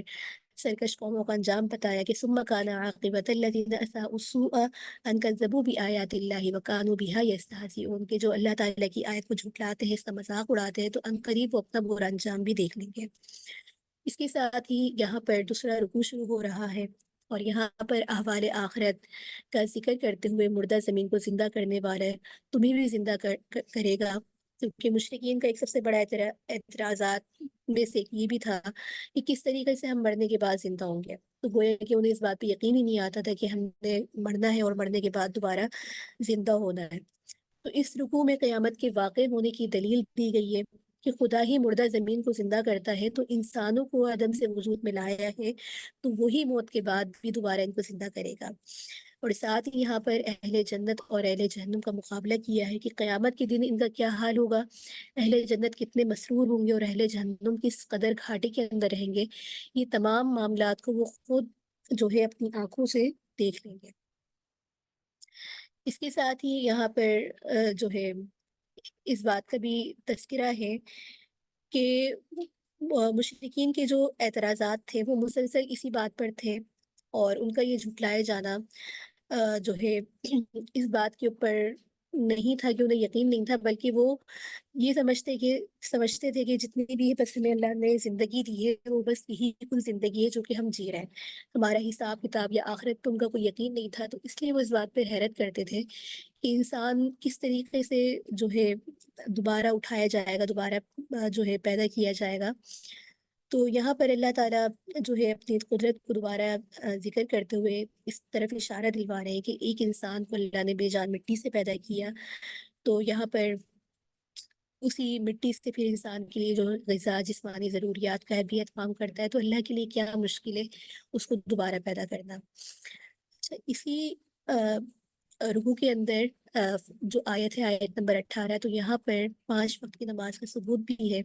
سرکش قوموں کا انجام بتایا کہ ثم كان عاقبة الذين اساءوا السوء ان كذبوا بآيات الله وكانوا بها يستهزئون، کہ جو اللہ تعالیٰ کی آیت کو جھٹلاتے ہیں، اس کا مذاق اڑاتے ہیں، تو عنقریب وہ اپنا برا انجام بھی دیکھ لیں گے۔ اس کے ساتھ ہی یہاں پر دوسرا رکوع شروع ہو رہا ہے، اور یہاں پر احوال آخرت کا ذکر کرتے ہوئے مردہ زمین کو زندہ کرنے والا ہے، تمہیں بھی زندہ کرے گا، کیونکہ مشرکین کا ایک سب سے بڑا اعتراضات میں سے یہ بھی تھا کہ کس طریقے سے ہم مرنے کے بعد زندہ ہوں گے۔ تو گویا کہ انہیں اس بات پہ یقین ہی نہیں آتا تھا کہ ہم نے مرنا ہے اور مرنے کے بعد دوبارہ زندہ ہونا ہے۔ تو اس رکوع میں قیامت کے واقع ہونے کی دلیل دی گئی ہے کہ خدا ہی مردہ زمین کو زندہ کرتا ہے، تو انسانوں کو عدم سے وجود میں لایا ہے، تو وہی موت کے بعد بھی دوبارہ ان کو زندہ کرے گا۔ اور ساتھ ہی یہاں پر اہل جنت اور اہل جہنم کا مقابلہ کیا ہے کہ قیامت کے دن ان کا کیا حال ہوگا، اہل جنت کتنے مسرور ہوں گے اور اہل جہنم کس قدر گھاٹے کے اندر رہیں گے۔ یہ تمام معاملات کو وہ خود جو ہے اپنی آنکھوں سے دیکھ لیں گے۔ اس کے ساتھ ہی یہاں پر جو ہے اس بات کا بھی تذکرہ ہے کہ مشرکین کے جو اعتراضات تھے وہ مسلسل اسی بات پر تھے، اور ان کا یہ جھٹلائے جانا جو ہے اس بات کے اوپر نہیں تھا کہ انہیں یقین نہیں تھا، بلکہ وہ یہ سمجھتے تھے کہ جتنی بھی بس ہمیں اللہ نے زندگی دی ہے وہ بس یہی کل زندگی ہے جو کہ ہم جی رہے ہیں، ہمارا حساب کتاب یا آخرت پہ ان کا کوئی یقین نہیں تھا۔ تو اس لیے وہ اس بات پہ حیرت کرتے تھے کہ انسان کس طریقے سے جو ہے دوبارہ اٹھایا جائے گا، دوبارہ جو ہے پیدا کیا جائے گا۔ تو یہاں پر اللہ تعالیٰ جو ہے اپنی قدرت کو دوبارہ ذکر کرتے ہوئے اس طرف اشارہ دلوا رہے ہیں کہ ایک انسان کو اللہ نے بے جان مٹی سے پیدا کیا، تو یہاں پر اسی مٹی سے پھر انسان کے لیے جو غذا جسمانی ضروریات کا بھی اہتمام کرتا ہے، تو اللہ کے لیے کیا مشکل ہے اس کو دوبارہ پیدا کرنا۔ اچھا، اسی رکوع کے اندر جو آیت ہے آیت نمبر 18، تو یہاں پر 5 وقت کی نماز کا ثبوت بھی ہے۔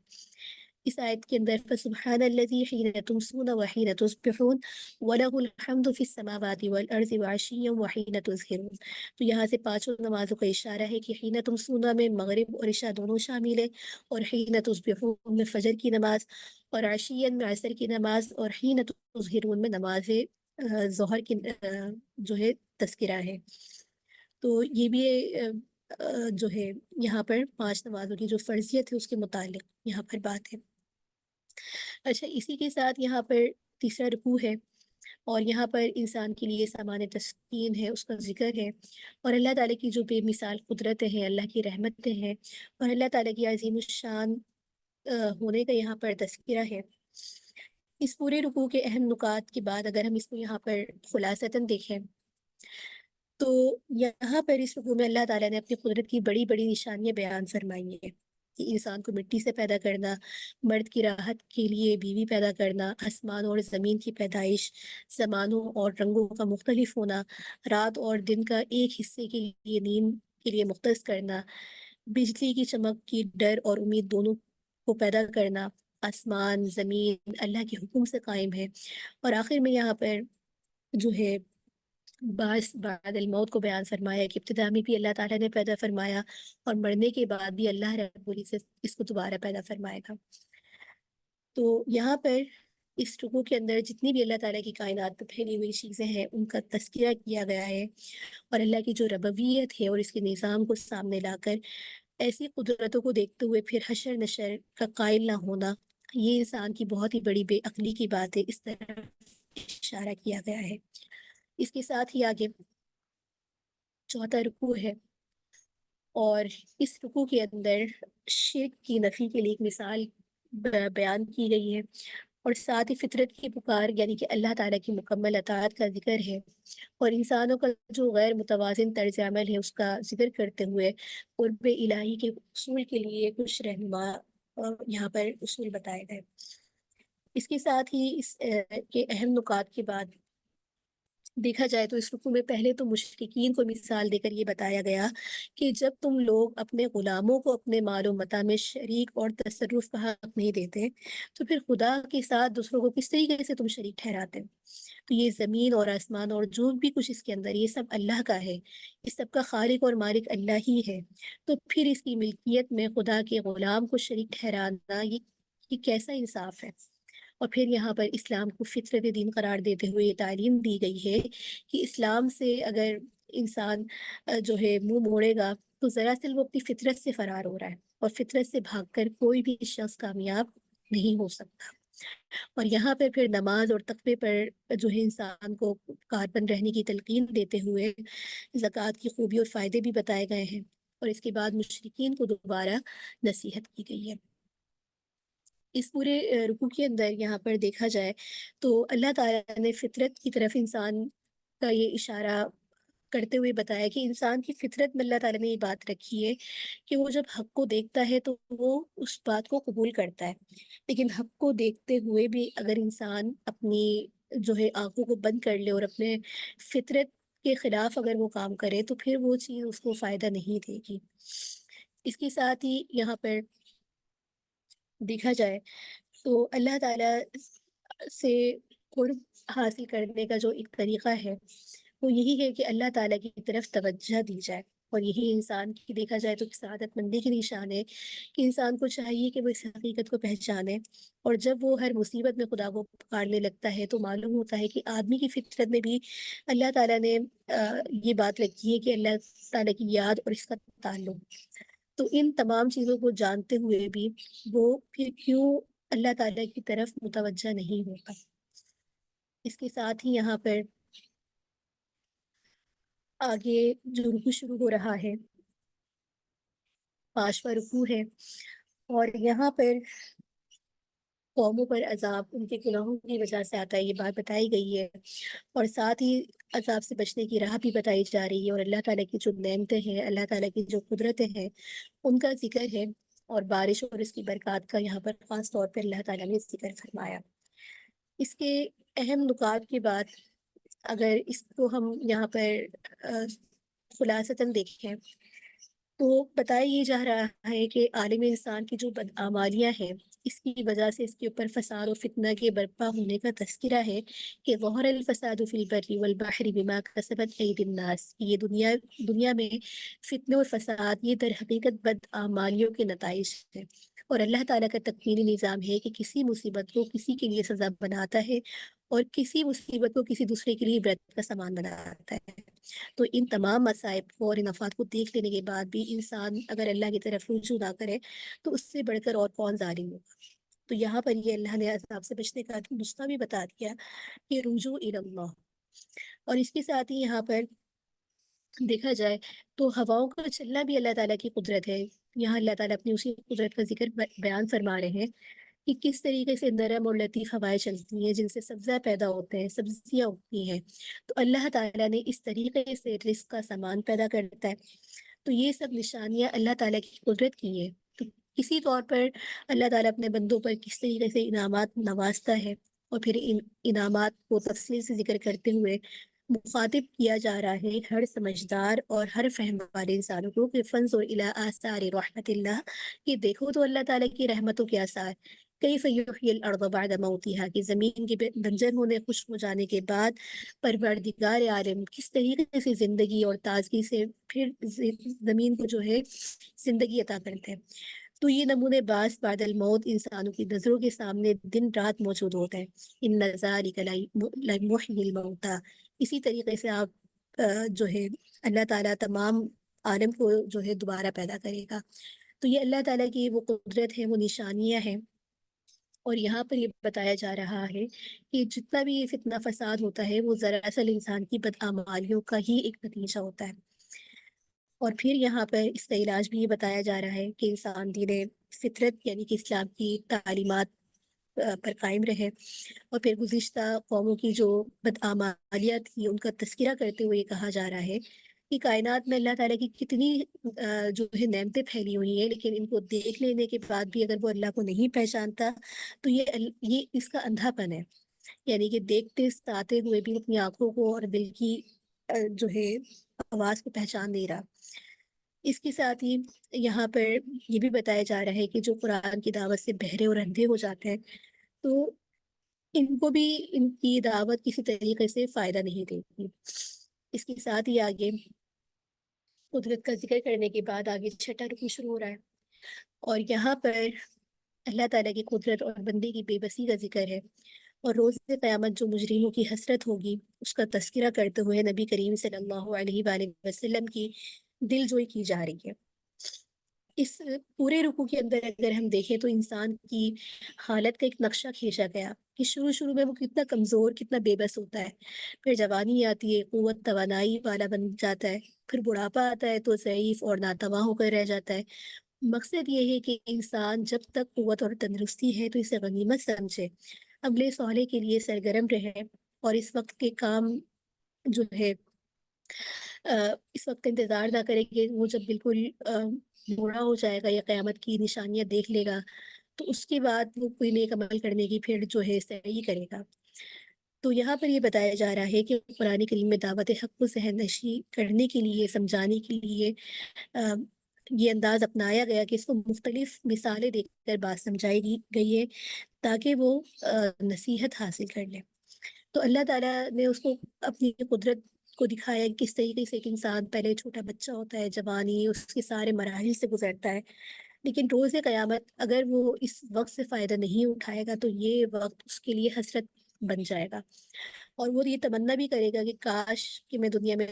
اس آیت کے اندر فَسُبْحَانَ الَّذِي حِينَ تُمْسُونَ وَحِينَ تُصْبِحُونَ وَلَهُ الْحَمْدُ فِي السَّمَاوَاتِ وَالْأَرْضِ وَعَشِيًّا وَحِينَ تُظْهِرُونَ۔ تو یہاں سے 5 نمازوں کا اشارہ ہے کہ حین تمسونا میں مغرب اور عشاء دونوں شامل ہے، اور حین تصبحون میں فجر کی نماز، اور عشیًا میں عصر کی نماز، اور حین تظہرون میں نماز ظہر کی جو ہے تذکرہ ہے۔ تو یہ بھی جو ہے یہاں پر 5 نمازوں کی جو فرضیت ہے اس کے متعلق یہاں پر بات ہے۔ اچھا، اسی کے ساتھ یہاں پر تیسرا رکوع ہے، اور یہاں پر انسان کے لیے سامان تسکین ہے، اس کا ذکر ہے، اور اللہ تعالیٰ کی جو بے مثال قدرتیں ہیں، اللہ کی رحمتیں ہیں، اور اللہ تعالیٰ کی عظیم الشان ہونے کا یہاں پر تذکرہ ہے۔ اس پورے رکوع کے اہم نکات کے بعد اگر ہم اس کو یہاں پر خلاصتاً دیکھیں تو یہاں پر اس رکوع میں اللہ تعالیٰ نے اپنی قدرت کی بڑی بڑی نشانیاں بیان فرمائی ہیں کہ انسان کو مٹی سے پیدا کرنا، مرد کی راحت کے لیے بیوی پیدا کرنا، آسمانوں اور زمین کی پیدائش، زمانوں اور رنگوں کا مختلف ہونا، رات اور دن کا ایک حصے کے لیے نیند کے لیے مختص کرنا، بجلی کی چمک کی ڈر اور امید دونوں کو پیدا کرنا، آسمان زمین اللہ کے حکم سے قائم ہے، اور آخر میں یہاں پر جو ہے بعث بعد الموت کو بیان فرمایا کہ ابتدا میں بھی اللہ تعالیٰ نے پیدا فرمایا، اور مرنے کے بعد بھی اللہ رب العزت اس کو دوبارہ پیدا فرمائے گا۔ تو یہاں پر اس رکوع کے اندر جتنی بھی اللہ تعالیٰ کی کائنات میں پھیلی ہوئی چیزیں ہیں ان کا تذکرہ کیا گیا ہے، اور اللہ کی جو ربویت ہے اور اس کے نظام کو سامنے لا کر ایسی قدرتوں کو دیکھتے ہوئے پھر حشر نشر کا قائل نہ ہونا، یہ انسان کی بہت ہی بڑی بے عقلی کی بات ہے، اس طرح اشارہ کیا گیا ہے۔ اس کے ساتھ ہی آگے چوتھا رکوع ہے، اور اس رکوع کے اندر شرک کی نفی کے لیے ایک مثال بیان کی گئی ہے، اور ساتھ ہی فطرت کی پکار یعنی کہ اللہ تعالیٰ کی مکمل اطاعت کا ذکر ہے، اور انسانوں کا جو غیر متوازن طرز عمل ہے اس کا ذکر کرتے ہوئے قرب الہی کے اصول کے لیے کچھ رہنما یہاں پر اصول بتائے گئے۔ اس کے ساتھ ہی اس کے اہم نکات کے بعد دیکھا جائے تو اس رکوع میں پہلے تو مشرکین کو مثال دے کر یہ بتایا گیا کہ جب تم لوگ اپنے غلاموں کو اپنے مال و متاع میں شریک اور تصرف کا حق نہیں دیتے تو پھر خدا کے ساتھ دوسروں کو کس طریقے سے تم شریک ٹھہراتے؟ تو یہ زمین اور آسمان اور جو بھی کچھ اس کے اندر یہ سب اللہ کا ہے، اس سب کا خالق اور مالک اللہ ہی ہے، تو پھر اس کی ملکیت میں خدا کے غلام کو شریک ٹھہرانا یہ کیسا انصاف ہے؟ اور پھر یہاں پر اسلام کو فطرت دین قرار دیتے ہوئے یہ تعلیم دی گئی ہے کہ اسلام سے اگر انسان جو ہے منہ موڑے گا تو دراصل وہ اپنی فطرت سے فرار ہو رہا ہے، اور فطرت سے بھاگ کر کوئی بھی شخص کامیاب نہیں ہو سکتا۔ اور یہاں پر پھر نماز اور تقوی پر جو ہے انسان کو کاربند رہنے کی تلقین دیتے ہوئے زکوٰۃ کی خوبی اور فائدے بھی بتائے گئے ہیں، اور اس کے بعد مشرکین کو دوبارہ نصیحت کی گئی ہے۔ اس پورے رکوع کے اندر یہاں پر دیکھا جائے تو اللہ تعالیٰ نے فطرت کی طرف انسان کا یہ اشارہ کرتے ہوئے بتایا کہ انسان کی فطرت میں اللہ تعالیٰ نے یہ بات رکھی ہے کہ وہ جب حق کو دیکھتا ہے تو وہ اس بات کو قبول کرتا ہے، لیکن حق کو دیکھتے ہوئے بھی اگر انسان اپنی جو ہے آنکھوں کو بند کر لے اور اپنے فطرت کے خلاف اگر وہ کام کرے تو پھر وہ چیز اس کو فائدہ نہیں دے گی۔ اس کے ساتھ ہی یہاں پر دیکھا جائے تو اللہ تعالیٰ سے قرب حاصل کرنے کا جو ایک طریقہ ہے وہ یہی ہے کہ اللہ تعالیٰ کی طرف توجہ دی جائے، اور یہی انسان کی دیکھا جائے تو سعادت مندی کی نشان ہے کہ انسان کو چاہیے کہ وہ اس حقیقت کو پہچانے، اور جب وہ ہر مصیبت میں خدا کو پکارنے لگتا ہے تو معلوم ہوتا ہے کہ آدمی کی فطرت میں بھی اللہ تعالیٰ نے یہ بات رکھی ہے کہ اللہ تعالیٰ کی یاد اور اس کا تعلق، تو ان تمام چیزوں کو جانتے ہوئے بھی وہ پھر کیوں اللہ تعالیٰ کی طرف متوجہ نہیں ہوتا۔ اس کے ساتھ ہی یہاں پر آگے جو رکوع شروع ہو رہا ہے 5واں رکوع ہے، اور یہاں پر قوموں پر عذاب ان کے گناہوں کی وجہ سے آتا ہے، یہ بات بتائی گئی ہے، اور ساتھ ہی عذاب سے بچنے کی راہ بھی بتائی جا رہی ہے، اور اللہ تعالیٰ کی جو نعمتیں ہیں، اللہ تعالیٰ کی جو قدرتیں ہیں ان کا ذکر ہے، اور بارش اور اس کی برکات کا یہاں پر خاص طور پر اللہ تعالیٰ نے ذکر فرمایا۔ اس کے اہم نکات کے بعد اگر اس کو ہم یہاں پر خلاصتاً دیکھیں تو بتایا یہ جا رہا ہے کہ عالم انسان کی جو بدعمالیاں ہیں اس کی وجہ سے اس کے اوپر فساد و فتنہ کے برپا ہونے کا تذکرہ ہے کہ ظہر الفساد فی البر والبحر بما کسبت ایدی الناس، یہ دنیا میں فتنے اور فساد یہ در حقیقت بدعمالیوں کے نتائج ہیں، اور اللہ تعالیٰ کا تکوینی نظام ہے کہ کسی مصیبت کو کسی کے لیے سزا بناتا ہے اور کسی مصیبت کو کسی دوسرے کے لیے عبرت کا سامان بناتا ہے۔ تو ان تمام مصائب کو اور انفات کو دیکھ لینے کے بعد بھی انسان اگر اللہ کی طرف رجوع نہ کرے تو اس سے بڑھ کر اور کون ظالم ہوگا۔ تو یہاں پر یہ اللہ نے عذاب سے بچنے کا نسخہ بھی بتا دیا کہ رجوع الی اللہ، اور اس کے ساتھ ہی یہاں پر دیکھا جائے تو ہواؤں کا چلنا بھی اللہ تعالیٰ کی قدرت ہے۔ یہاں اللہ تعالیٰ اپنی اسی قدرت کا ذکر بیان فرما رہے ہیں کہ کس طریقے سے نرم اور لطیف ہوائیں چلتی ہیں جن سے سبزہ پیدا ہوتے ہیں، سبزیاں اگتی ہیں، تو اللہ تعالیٰ نے اس طریقے سے رزق کا سامان پیدا کرتا ہے۔ تو یہ سب نشانیاں اللہ تعالیٰ کی قدرت کی ہیں، تو کسی طور پر اللہ تعالیٰ اپنے بندوں پر کس طریقے سے انعامات نوازتا ہے، اور پھر ان انعامات کو تفصیل سے ذکر کرتے ہوئے مخاطب کیا جا رہا ہے ہر سمجھدار اور ہر فہم والے انسانوں کو کہ فانظر الی آثار رحمت اللہ، کہ دیکھو تو اللہ تعالیٰ کی رحمتوں کے آثار، کیف یحیی الارض بعد موتها، کہ زمین کے بنجر ہونے خشک ہو جانے کے بعد پروردگار عالم کس طریقے سے زندگی اور تازگی سے پھر زمین کو جو ہے زندگی عطا کرتے ہیں۔ تو یہ نمونے بعض بعد الموت انسانوں کی نظروں کے سامنے دن رات موجود ہوتے ہیں۔ ان ذالک لمحیی الموتیٰ، اسی طریقے سے آپ جو ہے اللہ تعالیٰ تمام عالم کو جو ہے دوبارہ پیدا کرے گا۔ تو یہ اللہ تعالیٰ کی وہ قدرت ہے، وہ نشانیاں ہیں، اور یہاں پر یہ بتایا جا رہا ہے کہ جتنا بھی یہ فتنہ فساد ہوتا ہے وہ دراصل انسان کی بدعمالیوں کا ہی ایک نتیجہ ہوتا ہے۔ اور پھر یہاں پر اس کا علاج بھی یہ بتایا جا رہا ہے کہ انسان دین فطرت یعنی کہ اسلام کی تعلیمات پر قائم رہے، اور پھر گزشتہ قوموں کی جو بدعمالیاں تھی ان کا تذکرہ کرتے ہوئے یہ کہا جا رہا ہے کہ کائنات میں اللہ تعالیٰ کی کتنی جو ہے نعمتیں پھیلی ہوئی ہیں، لیکن ان کو دیکھ لینے کے بعد بھی اگر وہ اللہ کو نہیں پہچانتا تو یہ اس کا اندھا پن ہے، یعنی کہ دیکھتے ساتھے ہوئے بھی اپنی آنکھوں کو اور دل کی جو ہے آواز کو پہچان نہیں رہا۔ اس کے ساتھ ہی یہاں پر یہ بھی بتایا جا رہا ہے کہ جو قرآن کی دعوت سے بہرے اور اندھے ہو جاتے ہیں تو ان کو بھی ان کی دعوت کسی طریقے سے فائدہ نہیں دیتی۔ اس کے ساتھ ہی آگے قدرت کا ذکر کرنے کے بعد آگے 6واں رکوع شروع ہو رہا ہے، اور یہاں پر اللہ تعالیٰ کی قدرت اور بندے کی بے بسی کا ذکر ہے، اور روز قیامت جو مجرموں کی حسرت ہوگی اس کا تذکرہ کرتے ہوئے نبی کریم صلی اللہ علیہ وآلہ وسلم کی دل جوئی کی جا رہی ہے۔ اس پورے رکوع کے اندر اگر ہم دیکھیں تو انسان کی حالت کا ایک نقشہ کھینچا گیا کہ شروع میں وہ کتنا کمزور، کتنا بے بس ہوتا ہے، پھر جوانی آتی ہے، قوت توانائی والا بن جاتا ہے، پھر بڑھاپا آتا ہے تو ضعیف اور ناتواں ہو کر رہ جاتا ہے۔ مقصد یہ ہے کہ انسان جب تک قوت اور تندرستی ہے تو اسے غنیمت سمجھے، عمل صالح کے لیے سرگرم رہے، اور اس وقت کے کام جو ہے اس وقت کا انتظار نہ کرے کہ وہ جب بالکل بوڑھا ہو جائے گا یا قیامت کی نشانیاں دیکھ لے گا تو اس کے بعد وہ کوئی نیک عمل کرنے کی پھر جو ہے سعی کرے گا۔ تو یہاں پر یہ بتایا جا رہا ہے کہ قرآن کریم میں دعوت حق کو ذہن نشی کرنے کے لیے، سمجھانے کے لیے آ، یہ انداز اپنایا گیا کہ اس کو مختلف مثالیں دے کر بات سمجھائی گئی ہے تاکہ وہ نصیحت حاصل کر لے۔ تو اللہ تعالیٰ نے اس کو اپنی قدرت کو دکھایا کہ کس طریقے سے ایک انسان پہلے چھوٹا بچہ ہوتا ہے، جوانی اس کے سارے مراحل سے گزرتا ہے، لیکن روز قیامت اگر وہ اس وقت سے فائدہ نہیں اٹھائے گا تو یہ وقت اس کے لیے حسرت بن جائے گا، اور وہ یہ تمنا بھی کرے گا کہ کاش کہ میں دنیا میں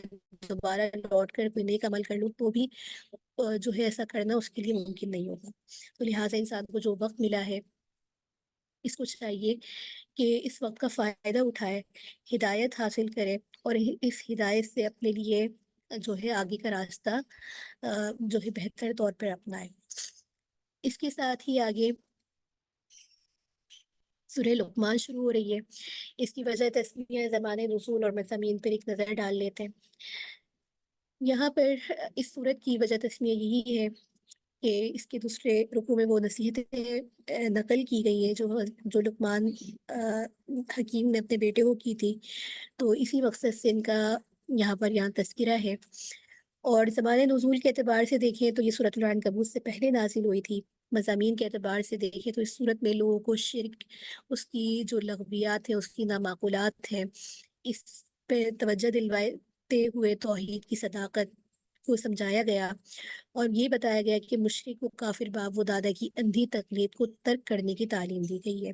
دوبارہ لوٹ کر کوئی نیک عمل کر لوں، تو بھی جو ہے ایسا کرنا اس کے لیے ممکن نہیں ہوگا۔ تو لہٰذا انسان کو جو وقت ملا ہے اس کو چاہیے کہ اس وقت کا فائدہ اٹھائے، ہدایت حاصل کرے، اور اس ہدایت سے اپنے لیے جو ہے آگے کا راستہ جو ہے بہتر طور پر اپنائے۔ اس کے ساتھ ہی آگے سورہ لقمان شروع ہو رہی ہے۔ اس کی وجہ تسمیہ، زمان نزول اور مضامین پر ایک نظر ڈال لیتے ہیں۔ یہاں پر اس سورت کی وجہ تسمیہ یہی ہے کہ اس کے دوسرے رکوع میں وہ نصیحتیں نقل کی گئی ہیں جو لقمان حکیم نے اپنے بیٹے کو کی تھی، تو اسی مقصد سے ان کا یہاں تذکرہ ہے۔ اور زمان نزول کے اعتبار سے دیکھیں تو یہ سورۃ العنکبوت سے پہلے نازل ہوئی تھی۔ مضامین کے اعتبار سے دیکھیں تو اس صورت میں لوگوں کو شرک، اس کی جو لغویات ہیں، اس کی نامعقولات ہیں، اس پہ توجہ دلواتے ہوئے توحید کی صداقت کو سمجھایا گیا، اور یہ بتایا گیا کہ مشرک و کافر باپ و دادا کی اندھی تقلید کو ترک کرنے کی تعلیم دی گئی ہے۔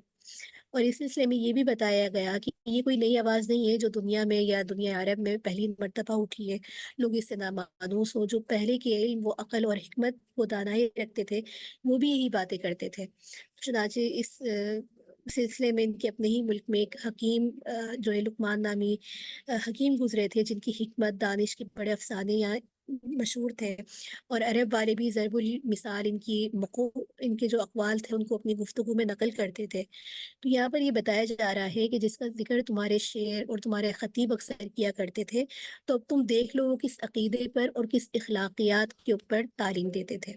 اور اس سلسلے میں یہ بھی بتایا گیا کہ یہ کوئی نئی آواز نہیں ہے جو دنیا میں یا دنیا عرب میں پہلی مرتبہ اٹھی ہے، لوگ اس سے نامانوس ہو، جو پہلے کے علم و عقل اور حکمت و دانائی رکھتے تھے وہ بھی یہی باتیں کرتے تھے۔ چنانچہ اس سلسلے میں ان کے اپنے ہی ملک میں ایک حکیم جو ہے لقمان نامی حکیم گزرے تھے، جن کی حکمت، دانش کے بڑے افسانے یہاں مشہور تھے، اور عرب والے بھی ضرب المثال ان کے جو اقوال تھے ان کو اپنی گفتگو میں نقل کرتے تھے۔ تو یہاں پر یہ بتایا جا رہا ہے کہ جس کا ذکر تمہارے شعر اور تمہارے خطیب اکثر کیا کرتے تھے، تو اب تم دیکھ لو وہ کس عقیدے پر اور کس اخلاقیات کے اوپر تعلیم دیتے تھے۔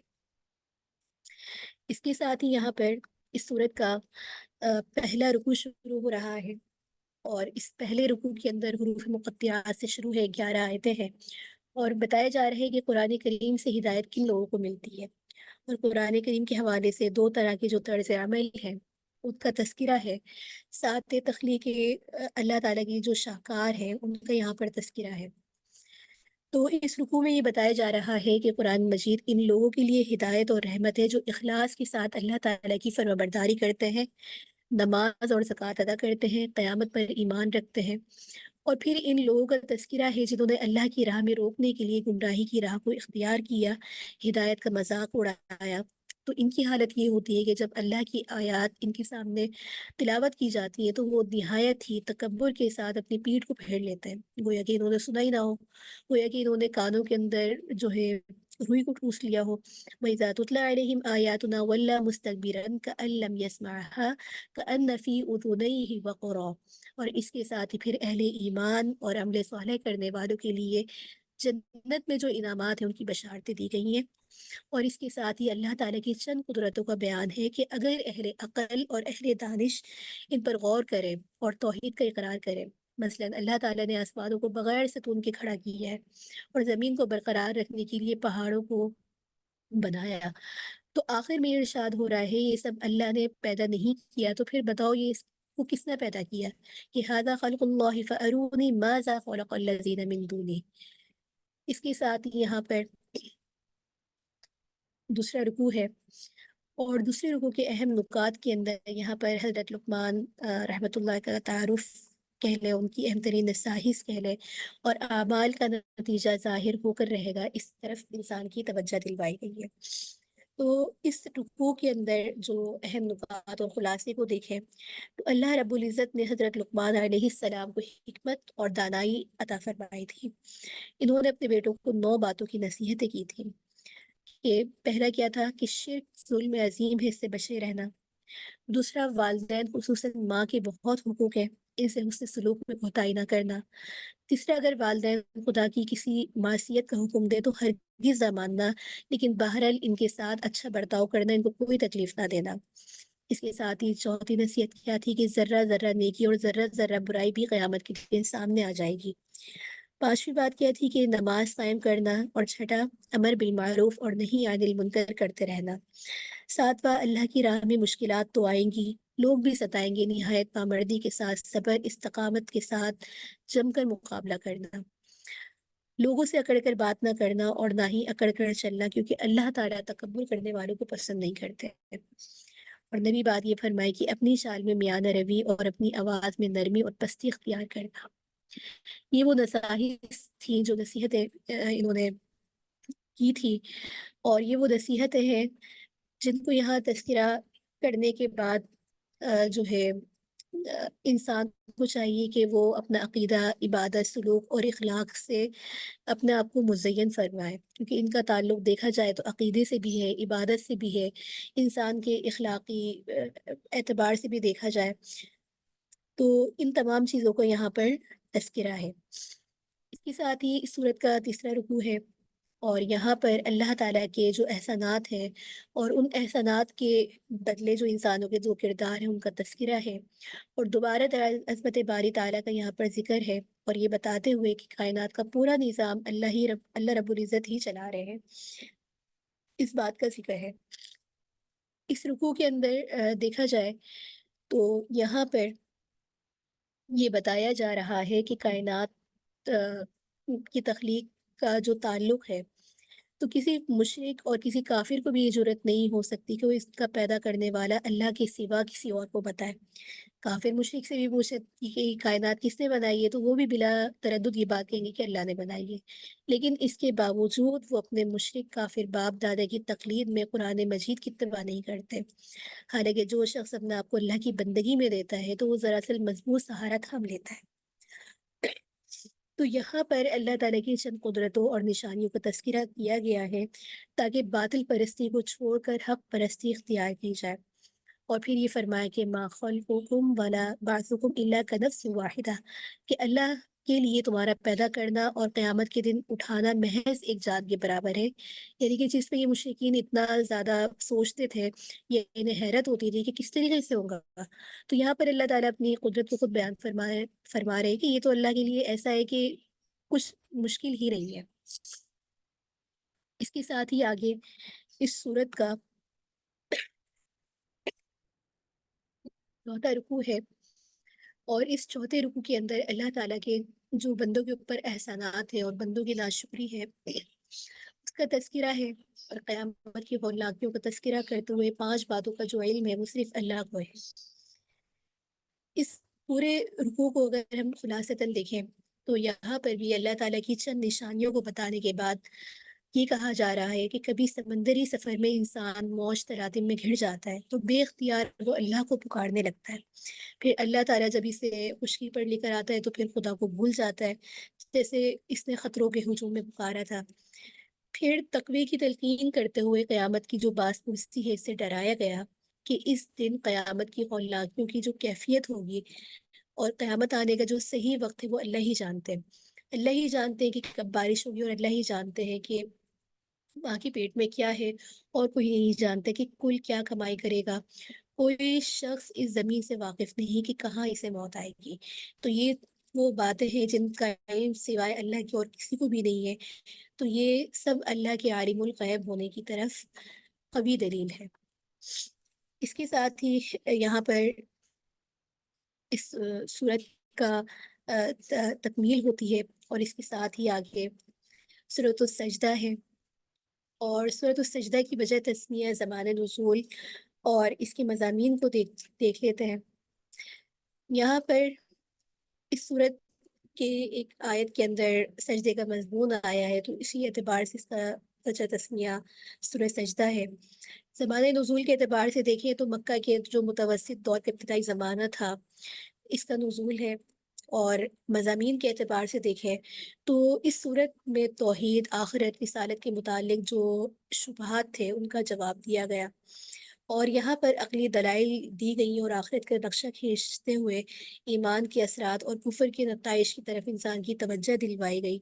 اس کے ساتھ ہی یہاں پر اس سورت کا پہلا رکوع شروع ہو رہا ہے، اور اس پہلے رکوع کے اندر حروف مقطعات سے شروع ہے، 11 آیتیں ہیں، اور بتایا جا رہا ہے کہ قرآن کریم سے ہدایت کن لوگوں کو ملتی ہے، اور قرآن کریم کے حوالے سے دو طرح کے جو طرز عمل ہیں ان کا تذکرہ ہے، ساتھ تخلیق اللہ تعالیٰ کی جو شاہکار ہیں ان کا یہاں پر تذکرہ ہے۔ تو اس رکوع میں یہ بتایا جا رہا ہے کہ قرآن مجید ان لوگوں کے لیے ہدایت اور رحمت ہے جو اخلاص کے ساتھ اللہ تعالیٰ کی فرمانبرداری کرتے ہیں، نماز اور زکوٰۃ ادا کرتے ہیں، قیامت پر ایمان رکھتے ہیں، اور پھر ان لوگوں کا تذکرہ ہے جنہوں نے اللہ کی راہ میں روکنے کے لیے گمراہی کی راہ کو اختیار کیا، ہدایت کا مذاق اڑایا۔ تو ان کی حالت یہ ہوتی ہے کہ جب اللہ کی آیات ان کے سامنے تلاوت کی جاتی ہے تو وہ نہایت ہی تکبر کے ساتھ اپنی پیٹھ کو پھیر لیتے ہیں، گویا کہ انہوں نے سنا ہی نہ ہو، گویا کہ انہوں نے کانوں کے اندر جو ہے روئی کو ٹھوس لیا ہو۔ وَإِذَا تُتْلَىٰ عَلَيْهِمْ آيَاتُنَا وَلَّىٰ مُسْتَكْبِرًا كَأَن لَّمْ يَسْمَعْهَا كَأَنَّ فِي أُذُنَيْهِ وَقْرًا۔ اور اس کے ساتھ ہی پھر اہل ایمان اور عمل صالح کرنے والوں کے لیے جنت میں جو انعامات ہیں ان کی بشارتیں دی گئی ہیں، اور اس کے ساتھ ہی اللہ تعالیٰ کی چند قدرتوں کا بیان ہے کہ اگر اہل عقل اور اہل دانش ان پر غور کریں اور توحید کا اقرار کریں، مثلا اللہ تعالیٰ نے آسمانوں کو بغیر ستون کے کھڑا کیا ہے اور زمین کو برقرار رکھنے کے لیے پہاڑوں کو بنایا، تو آخر میں ارشاد ہو رہا ہے یہ سب اللہ نے پیدا نہیں کیا، تو پھر بتاؤ یہ اس کو کس نے پیدا کیا؟ کہ ھذا خلق اللہ فارونی ماذا خلق الذین من دونہ۔ اس کے ساتھ ہی یہاں پر دوسرا رکوع ہے، اور دوسرے رکوع کے اہم نکات کے اندر یہاں پر حضرت لقمان رحمۃ اللہ کا تعارف کہہ لیں، ان کی اہم ترین نصائح کہہ لیں، اور اعمال کا نتیجہ ظاہر ہو کر رہے گا، اس طرف انسان کی توجہ دلوائی گئی ہے۔ تو اس رکوع کے اندر جو اہم نکات اور خلاصے کو دیکھیں تو اللہ رب العزت نے حضرت لقمان علیہ السلام کو حکمت اور دانائی عطا فرمائی تھی۔ انہوں نے اپنے بیٹوں کو 9 باتوں کی نصیحتیں کی تھیں کہ پہلا کیا تھا کہ شرک ظلم عظیم ہے، اس سے بچے رہنا۔ دوسرا، والدین خصوصاً ماں کے بہت حقوق ہیں، ان سے حسن سلوک میں کوتاہی نہ کرنا۔ تیسرا، اگر والدین خدا کی کسی معصیت کا حکم دے تو ہرگز نہ ماننا، لیکن بہرحال ان کے ساتھ اچھا برتاؤ کرنا، ان کو کوئی تکلیف نہ دینا۔ اس کے ساتھ ہی چوتھی نصیحت کیا تھی کہ ذرہ ذرہ نیکی اور ذرہ ذرہ برائی بھی قیامت کے دن سامنے آ جائے گی۔ پانچویں بات کیا تھی کہ نماز قائم کرنا، اور چھٹا، امر بالمعروف اور نہیں عن المنکر کرتے رہنا۔ ساتواں، اللہ کی راہ میں مشکلات تو آئیں گی، لوگ بھی ستائیں گے، نہایت پامردی کے ساتھ صبر استقامت کے ساتھ جم کر مقابلہ کرنا۔ لوگوں سے اکڑ کر بات نہ کرنا اور نہ ہی اکڑ کر چلنا، کیونکہ اللہ تعالیٰ تکبر کرنے والوں کو پسند نہیں کرتے۔ اور نبی بات یہ فرمائی کہ اپنی چال میں میانہ روی اور اپنی آواز میں نرمی اور پستی اختیار کرنا۔ یہ وہ نصائح تھیں جو نصیحتیں انہوں نے کی تھی، اور یہ وہ نصیحتیں ہیں جن کو یہاں تذکرہ کرنے کے بعد جو ہے انسان کو چاہیے کہ وہ اپنا عقیدہ، عبادت، سلوک اور اخلاق سے اپنے آپ کو مزین فرمائے، کیونکہ ان کا تعلق دیکھا جائے تو عقیدے سے بھی ہے، عبادت سے بھی ہے، انسان کے اخلاقی اعتبار سے بھی دیکھا جائے تو ان تمام چیزوں کو یہاں پر تذکرہ ہے۔ اس کے ساتھ ہی اس سورت کا تیسرا رکوع ہے، اور یہاں پر اللہ تعالیٰ کے جو احسانات ہیں اور ان احسانات کے بدلے جو انسانوں کے جو کردار ہیں ان کا تذکرہ ہے، اور دوبارہ عظمت باری تعالیٰ کا یہاں پر ذکر ہے، اور یہ بتاتے ہوئے کہ کائنات کا پورا نظام اللہ رب العزت ہی چلا رہے ہیں، اس بات کا ذکر ہے۔ اس رکوع کے اندر دیکھا جائے تو یہاں پر یہ بتایا جا رہا ہے کہ کائنات کی تخلیق کا جو تعلق ہے، تو کسی مشرک اور کسی کافر کو بھی یہ جرت نہیں ہو سکتی کہ وہ اس کا پیدا کرنے والا اللہ کے سوا کسی اور کو بتائے۔ کافر مشرک سے بھی پوچھے کہ کائنات کس نے بنائی ہے تو وہ بھی بلا تردد یہ بات کہیں گے کہ اللہ نے بنائی ہے، لیکن اس کے باوجود وہ اپنے مشرک کافر باپ دادا کی تقلید میں قرآن مجید کی اتباع نہیں کرتے۔ حالانکہ جو شخص اپنے آپ کو اللہ کی بندگی میں دیتا ہے تو وہ ذرا مضبوط سہارا تھام لیتا ہے۔ تو یہاں پر اللہ تعالیٰ کی چند قدرتوں اور نشانیوں کا تذکرہ کیا گیا ہے تاکہ باطل پرستی کو چھوڑ کر حق پرستی اختیار کی جائے، اور پھر یہ فرمایا کہ ما خلقکم ولا بعثکم الا کنفس واحدہ، کہ اللہ کے لیے تمہارا پیدا کرنا اور قیامت کے دن اٹھانا محض ایک جان کے برابر ہے۔ یعنی کہ جس پہ یہ مشرکین اتنا زیادہ سوچتے تھے، یہ انہیں حیرت ہوتی تھی کہ کس طریقے سے ہوگا، تو یہاں پر اللہ تعالیٰ اپنی قدرت کو خود بیان فرما رہے کہ یہ تو اللہ کے لیے ایسا ہے کہ کچھ مشکل ہی نہیں ہے۔ اس کے ساتھ ہی آگے اس سورت کا چوتھا رکوع ہے، اور اس چوتھے رکوع کے اندر اللہ تعالیٰ کے جو بندوں کے اوپر احسانات ہیں اور بندوں کی ناشکری ہے اس کا تذکرہ ہے، اور قیامت کی ہولناکیوں کا تذکرہ کرتے ہوئے 5 باتوں کا جو علم ہے وہ صرف اللہ کو ہے۔ اس پورے رکوع کو اگر ہم خلاصتاً دیکھیں تو یہاں پر بھی اللہ تعالیٰ کی چند نشانیوں کو بتانے کے بعد یہ کہا جا رہا ہے کہ کبھی سمندری سفر میں انسان موج تلاطم میں گھر جاتا ہے تو بے اختیار وہ اللہ کو پکارنے لگتا ہے، پھر اللہ تعالیٰ جب اسے خشکی پر لے کر آتا ہے تو پھر خدا کو بھول جاتا ہے، جیسے اس نے خطروں کے ہجوم میں پکارا تھا۔ پھر تقوی کی تلقین کرتے ہوئے قیامت کی جو باس پرسی ہے اس سے ڈرایا گیا کہ اس دن قیامت کی ہولناکیوں کی جو کیفیت ہوگی اور قیامت آنے کا جو صحیح وقت ہے وہ اللہ ہی جانتے ہیں۔ اللہ ہی جانتے ہیں کہ کب بارش ہوگی، اور اللہ ہی جانتے ہیں کہ ماں کے پیٹ میں کیا ہے، اور کوئی نہیں جانتا کہ کل کیا کمائی کرے گا۔ کوئی شخص اس زمین سے واقف نہیں کہ کہاں اسے موت آئے گی۔ تو یہ وہ باتیں ہیں جن کا علم سوائے اللہ کے اور کسی کو بھی نہیں ہے، تو یہ سب اللہ کے عالم الغیب ہونے کی طرف قوی دلیل ہے۔ اس کے ساتھ ہی یہاں پر اس سورت کا تکمیل ہوتی ہے، اور اس کے ساتھ ہی آگے سورۃ السجدہ ہے، اور سورۃ السجدہ کی وجہ تسمیہ زمان نزول اور اس کے مضامین کو دیکھ لیتے ہیں۔ یہاں پر اس سورت کے ایک آیت کے اندر سجدے کا مضمون آیا ہے، تو اسی اعتبار سے اس کا وجہ تسمیہ سورہ سجدہ ہے۔ زمانۂ نزول کے اعتبار سے دیکھیں تو مکہ کے جو متوسط دور کا ابتدائی زمانہ تھا اس کا نزول ہے، اور مضامین کے اعتبار سے دیکھیں تو اس صورت میں توحید، آخرت، رسالت کے متعلق جو شبہات تھے ان کا جواب دیا گیا، اور یہاں پر عقلی دلائل دی گئی اور آخرت کا نقشہ کھینچتے ہوئے ایمان کے اثرات اور کفر کے نتائج کی طرف انسان کی توجہ دلوائی گئی،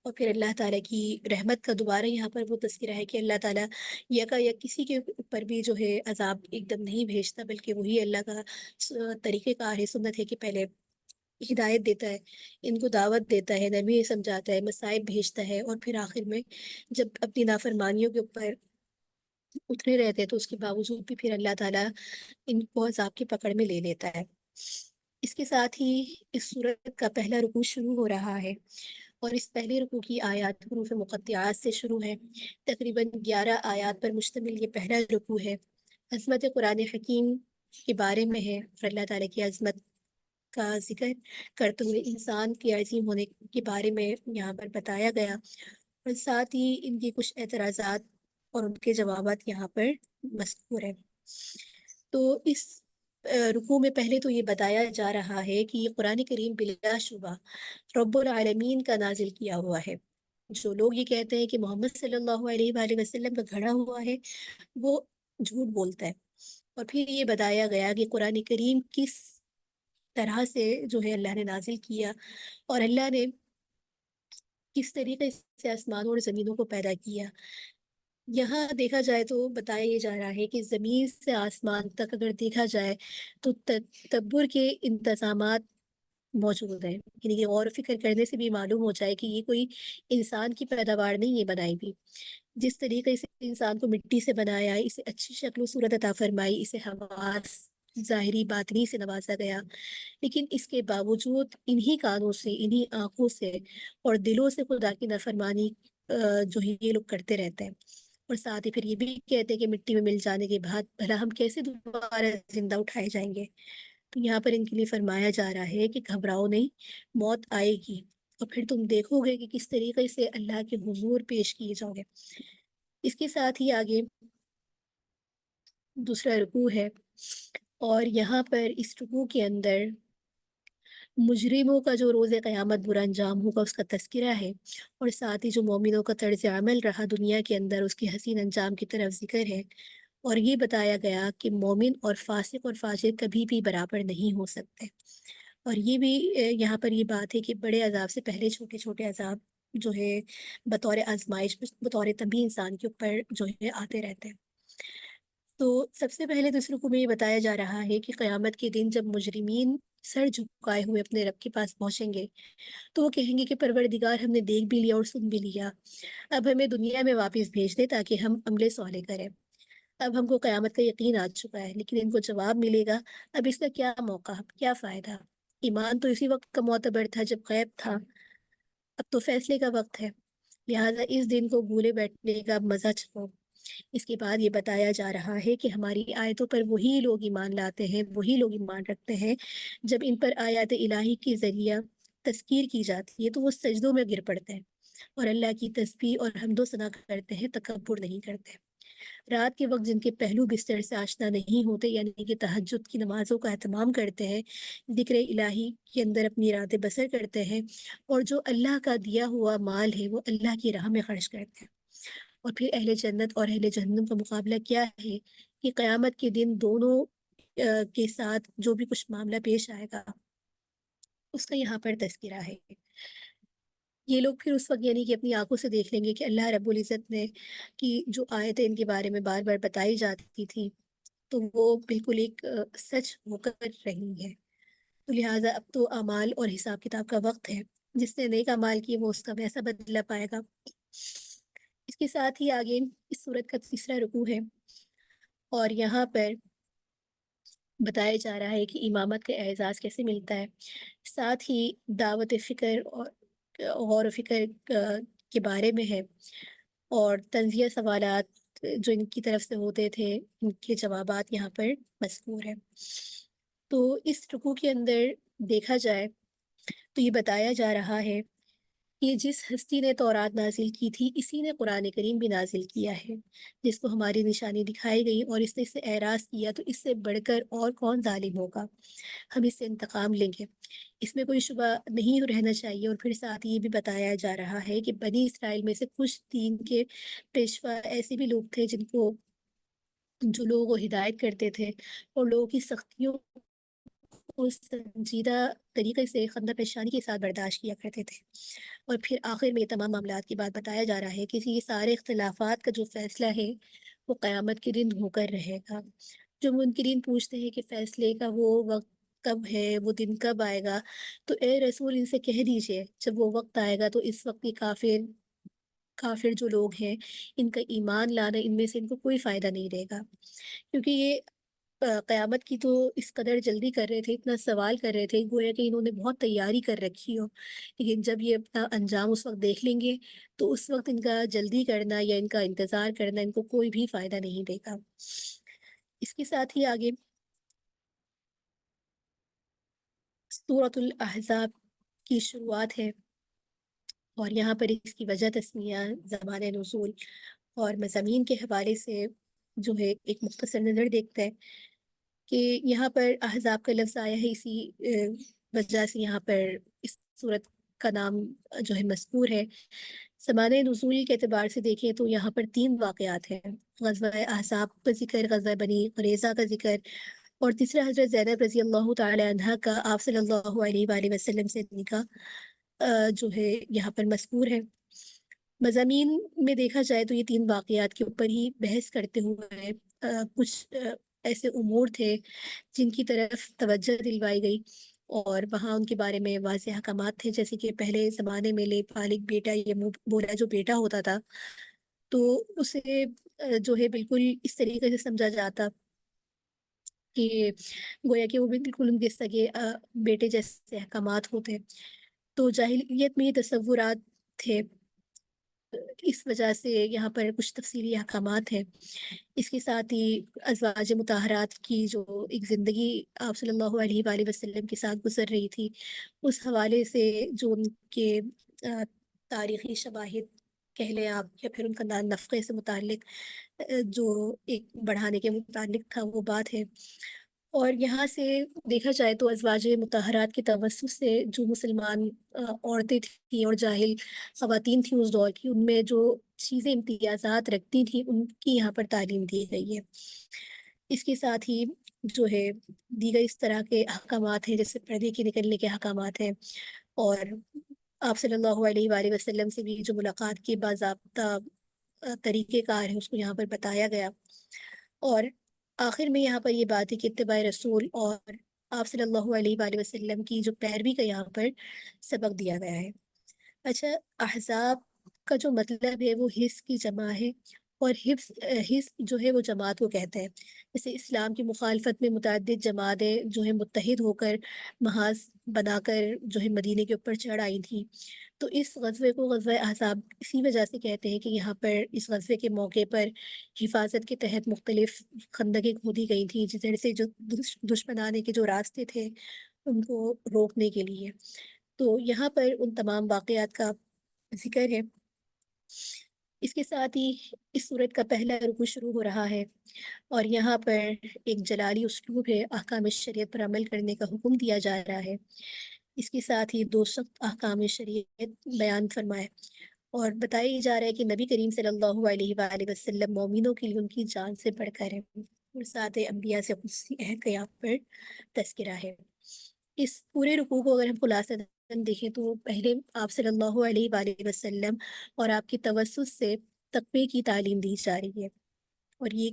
اور پھر اللہ تعالیٰ کی رحمت کا دوبارہ یہاں پر وہ تذکرہ ہے کہ اللہ تعالیٰ یکا یک کسی کے اوپر بھی جو ہے عذاب ایک دم نہیں بھیجتا، بلکہ وہی اللہ کا طریقہ کار ہے، سنت ہے کہ پہلے ہدایت دیتا ہے، ان کو دعوت دیتا ہے، نرمی سمجھاتا ہے، مصائب بھیجتا ہے، اور پھر آخر میں جب اپنی نافرمانیوں کے اوپر اترے رہتے ہیں تو اس کے باوجود بھی پھر اللہ تعالیٰ ان کو عذاب کی پکڑ میں لے لیتا ہے۔ اس کے ساتھ ہی اس صورت کا پہلا رکوع شروع ہو رہا ہے، اور اس پہلے رکوع کی آیات حروف مقطعات سے شروع ہے۔ تقریباً 11 آیات پر مشتمل یہ پہلا رکوع ہے۔ عظمت قرآن حکیم کے بارے میں ہے، اور اللہ تعالیٰ کی عظمت کا ذکر کرتے ہوئے انسان کے عظیم ہونے کے بارے میں یہاں پر بتایا گیا، اور ساتھ ہی ان کی کچھ اعتراضات اور ان کے جوابات یہاں پر مذکور ہیں۔ تو اس رکوع میں پہلے تو یہ بتایا جا رہا ہے کہ یہ قرآن کریم بلا شبہ رب العالمین کا نازل کیا ہوا ہے۔ جو لوگ یہ کہتے ہیں کہ محمد صلی اللہ علیہ وآلہ وسلم کا گھڑا ہوا ہے وہ جھوٹ بولتا ہے، اور پھر یہ بتایا گیا کہ قرآن کریم کس طرح سے جو ہے اللہ نے نازل کیا، اور اللہ نے کس طریقے سے آسمانوں اور زمینوں کو پیدا کیا۔ یہاں دیکھا جائے تو بتایا یہ جا رہا ہے کہ زمین سے آسمان تک اگر دیکھا جائے تو تدبر کے انتظامات موجود ہیں، یعنی کہ غور و فکر کرنے سے بھی معلوم ہو جائے کہ یہ کوئی انسان کی پیداوار نہیں ہے بنائی بھی۔ جس طریقے سے انسان کو مٹی سے بنایا، اسے اچھی شکل و صورت عطا فرمائی، اسے حواس ظاہری باطنی سے نوازا گیا، لیکن اس کے باوجود انہی کانوں سے، انہی آنکھوں سے اور دلوں سے خدا کی نافرمانی جو ہے یہ لوگ کرتے رہتے ہیں، اور ساتھ ہی پھر یہ بھی کہتے ہیں کہ مٹی میں مل جانے کے بعد بھلا ہم کیسے دوبارہ زندہ اٹھائے جائیں گے۔ تو یہاں پر ان کے لیے فرمایا جا رہا ہے کہ گھبراؤ نہیں، موت آئے گی، اور پھر تم دیکھو گے کہ کس طریقے سے اللہ کے حضور پیش کیے جاؤ گے۔ اس کے ساتھ ہی آگے دوسرا رکوع ہے، اور یہاں پر اس رکوع کے اندر مجرموں کا جو روز قیامت برا انجام ہوگا اس کا تذکرہ ہے، اور ساتھ ہی جو مومنوں کا طرز عمل رہا دنیا کے اندر اس کے حسین انجام کی طرف ذکر ہے، اور یہ بتایا گیا کہ مومن اور فاسق اور فاجر کبھی بھی برابر نہیں ہو سکتے، اور یہ بھی یہاں پر یہ بات ہے کہ بڑے عذاب سے پہلے چھوٹے چھوٹے عذاب جو ہے بطور آزمائش، بطور تنبیہ انسان کے اوپر جو ہے آتے رہتے ہیں۔ تو سب سے پہلے تو اس رکوع میں یہ بتایا جا رہا ہے کہ قیامت کے دن جب مجرمین سر جھکائے ہوئے اپنے رب کے پاس پہنچیں گے تو وہ کہیں گے کہ پروردگار ہم نے دیکھ بھی لیا اور سن بھی لیا، اب ہمیں دنیا میں واپس بھیج دے تاکہ ہم عمل صالح کریں۔ اب ہم کو قیامت کا یقین آ چکا ہے، لیکن ان کو جواب ملے گا اب اس کا کیا موقع، کیا فائدہ؟ ایمان تو اسی وقت کا معتبر تھا جب غیب تھا، اب تو فیصلے کا وقت ہے، لہٰذا اس دن کو بھولے بیٹھنے کا مزہ چکھو۔ اس کے بعد یہ بتایا جا رہا ہے کہ ہماری آیتوں پر وہی لوگ ایمان لاتے ہیں، وہی لوگ ایمان رکھتے ہیں جب ان پر آیات الہی کے ذریعہ تذکیر کی جاتی ہے تو وہ سجدوں میں گر پڑتے ہیں اور اللہ کی تسبیح اور حمد و ثنا کرتے ہیں، تکبر نہیں کرتے۔ رات کے وقت جن کے پہلو بستر سے آشنا نہیں ہوتے، یعنی کہ تہجد کی نمازوں کا اہتمام کرتے ہیں، ذکر الہی کے اندر اپنی رات بسر کرتے ہیں، اور جو اللہ کا دیا ہوا مال ہے وہ اللہ کی راہ میں خرچ کرتے ہیں۔ اور پھر اہل جنت اور اہل جہنم کا مقابلہ کیا ہے کہ قیامت کے دن دونوں کے ساتھ جو بھی کچھ معاملہ پیش آئے گا اس کا یہاں پر تذکرہ ہے۔ یہ لوگ پھر اس وقت یعنی کہ اپنی آنکھوں سے دیکھ لیں گے کہ اللہ رب العزت نے کی جو آیتیں ان کے بارے میں بار بار بتائی جاتی تھی تو وہ بالکل ایک سچ ہو کر رہی ہے۔ تو لہٰذا اب تو اعمال اور حساب کتاب کا وقت ہے، جس نے نیک اعمال کیے وہ اس کا ویسا بدلہ پائے گا۔ اس کے ساتھ ہی آگے اس سورت کا تیسرا رکوع ہے، اور یہاں پر بتایا جا رہا ہے کہ امامت کا اعزاز کیسے ملتا ہے، ساتھ ہی دعوت فکر اور غور و فکر کے بارے میں ہے، اور تنزیہ سوالات جو ان کی طرف سے ہوتے تھے ان کے جوابات یہاں پر مذکور ہیں۔ تو اس رکوع کے اندر دیکھا جائے تو یہ بتایا جا رہا ہے کہ جس ہستی نے تورات نازل کی تھی اسی نے قرآن کریم بھی نازل کیا ہے، جس کو ہماری نشانی دکھائی گئی اور اس نے اس سے اعراض کیا، تو اس سے بڑھ کر اور کون ظالم ہوگا؟ ہم اس سے انتقام لیں گے، اس میں کوئی شبہ نہیں رہنا چاہیے۔ اور پھر ساتھ یہ بھی بتایا جا رہا ہے کہ بنی اسرائیل میں سے کچھ دین کے پیشوا ایسے بھی لوگ تھے جو لوگوں کو ہدایت کرتے تھے اور لوگوں کی سختیوں کو سنجیدہ طریقے سے خندہ پیشانی کے ساتھ برداشت کیا کرتے تھے۔ اور پھر آخر میں یہ تمام معاملات کے بعد بتایا جا رہا ہے کہ یہ سارے اختلافات کا جو فیصلہ ہے وہ قیامت کے دن ہو کر رہے گا۔ جو منکرین پوچھتے ہیں کہ فیصلے کا وہ وقت کب ہے، وہ دن کب آئے گا، تو اے رسول ان سے کہہ دیجئے جب وہ وقت آئے گا تو اس وقت کے کافر جو لوگ ہیں ان کا ایمان لانا ان میں سے ان کو کوئی فائدہ نہیں رہے گا، کیونکہ یہ قیامت کی تو اس قدر جلدی کر رہے تھے، اتنا سوال کر رہے تھے گویا کہ انہوں نے بہت تیاری کر رکھی ہو، لیکن جب یہ اپنا انجام اس وقت دیکھ لیں گے تو اس وقت ان کا جلدی کرنا یا ان کا انتظار کرنا ان کو کوئی بھی فائدہ نہیں دے گا۔ اس کے ساتھ ہی آگے سورۃ الاحزاب کی شروعات ہے، اور یہاں پر اس کی وجہ تسمیہ، زمان نزول اور مضامین کے حوالے سے جو ہے ایک مختصر نظر دیکھتا ہے کہ یہاں پر احزاب کا لفظ آیا ہے، اسی وجہ سے یہاں پر اس صورت کا نام جو ہے مذکور ہے۔ زمان نزول کے اعتبار سے دیکھیں تو یہاں پر 3 واقعات ہیں، غزوہ احزاب کا ذکر، غزوہ بنی قریظہ کا ذکر، اور تیسرا حضرت زینب رضی اللہ تعالی عنہ کا آپ صلی اللہ علیہ وآلہ وسلم سے نکاح جو ہے یہاں پر مذکور ہے۔ مضامین میں دیکھا جائے تو یہ 3 واقعات کے اوپر ہی بحث کرتے ہوئے کچھ ایسے امور تھے جن کی طرف توجہ دلوائی گئی، اور وہاں ان کے بارے میں واضح احکامات تھے، جیسے کہ پہلے زمانے میں لے پالک بیٹا یا منہ بولا جو بیٹا ہوتا تھا تو اسے جو ہے بالکل اس طریقے سے سمجھا جاتا کہ گویا کہ وہ بالکل ان کے سگے بیٹے جیسے احکامات ہوتے، تو جاہلیت میں یہ تصورات تھے، اس وجہ سے یہاں پر کچھ تفصیلی احکامات ہیں۔ اس کے ساتھ ہی ازواج مطہرات کی جو ایک زندگی آپ صلی اللہ علیہ وآلہ وسلم کے ساتھ گزر رہی تھی، اس حوالے سے جو ان کے تاریخی شواہد کہہ لیں آپ، یا پھر ان کا نفقے سے متعلق جو ایک بڑھانے کے متعلق تھا وہ بات ہے۔ اور یہاں سے دیکھا جائے تو ازواج مطہرات کے توسط سے جو مسلمان عورتیں تھیں اور جاہل خواتین تھیں اس دور کی، ان میں جو چیزیں امتیازات رکھتی تھیں ان کی یہاں پر تعلیم دی گئی ہے۔ اس کے ساتھ ہی جو ہے دیگر اس طرح کے احکامات ہیں، جیسے پردے کے نکلنے کے احکامات ہیں، اور آپ صلی اللہ علیہ وآلہ وسلم سے بھی جو ملاقات کے باضابطہ طریقہ کار ہے اس کو یہاں پر بتایا گیا، اور آخر میں یہاں پر یہ بات ہے کہ اتباع رسول اور آپ صلی اللہ علیہ وآلہ وسلم کی جو پیروی کا یہاں پر سبق دیا گیا ہے۔ اچھا، احزاب کا جو مطلب ہے وہ حزب کی جمع ہے، اور حزب جو ہے وہ جماعت کو کہتے ہیں۔ جیسے اسلام کی مخالفت میں متعدد جماعتیں جو ہے متحد ہو کر محاذ بنا کر جو ہے مدینے کے اوپر چڑھ آئی تھیں، تو اس غزوے کو غزوہ احزاب اسی وجہ سے کہتے ہیں کہ یہاں پر اس غزوے کے موقع پر حفاظت کے تحت مختلف خندقیں کھودی گئی تھیں، جس طرح سے جو دشمنانے کے جو راستے تھے ان کو روکنے کے لیے۔ تو یہاں پر ان تمام واقعات کا ذکر ہے۔ اس کے ساتھ ہی اس صورت کا پہلا رکوع شروع ہو رہا ہے، اور یہاں پر ایک جلالی اسلوب ہے، احکام شریعت پر عمل کرنے کا حکم دیا جا رہا ہے۔ اس کے ساتھ ہی 2 سخت احکام شریعت بیان فرمائے، اور بتایا جا رہا ہے کہ نبی کریم صلی اللہ علیہ وآلہ وسلم مومنوں کے لیے ان کی جان سے بڑھ کر ہے، اور ساتھ انبیاء سے خصوصی عہد کا یہاں پر تذکرہ ہے۔ اس پورے رکوع کو اگر ہم خلاصہ دیکھیں تو پہلے آپ صلی اللہ علیہ وآلہ وسلم اور آپ کے توسط سے تقوی کی تعلیم دی جا رہی ہے، اور یہ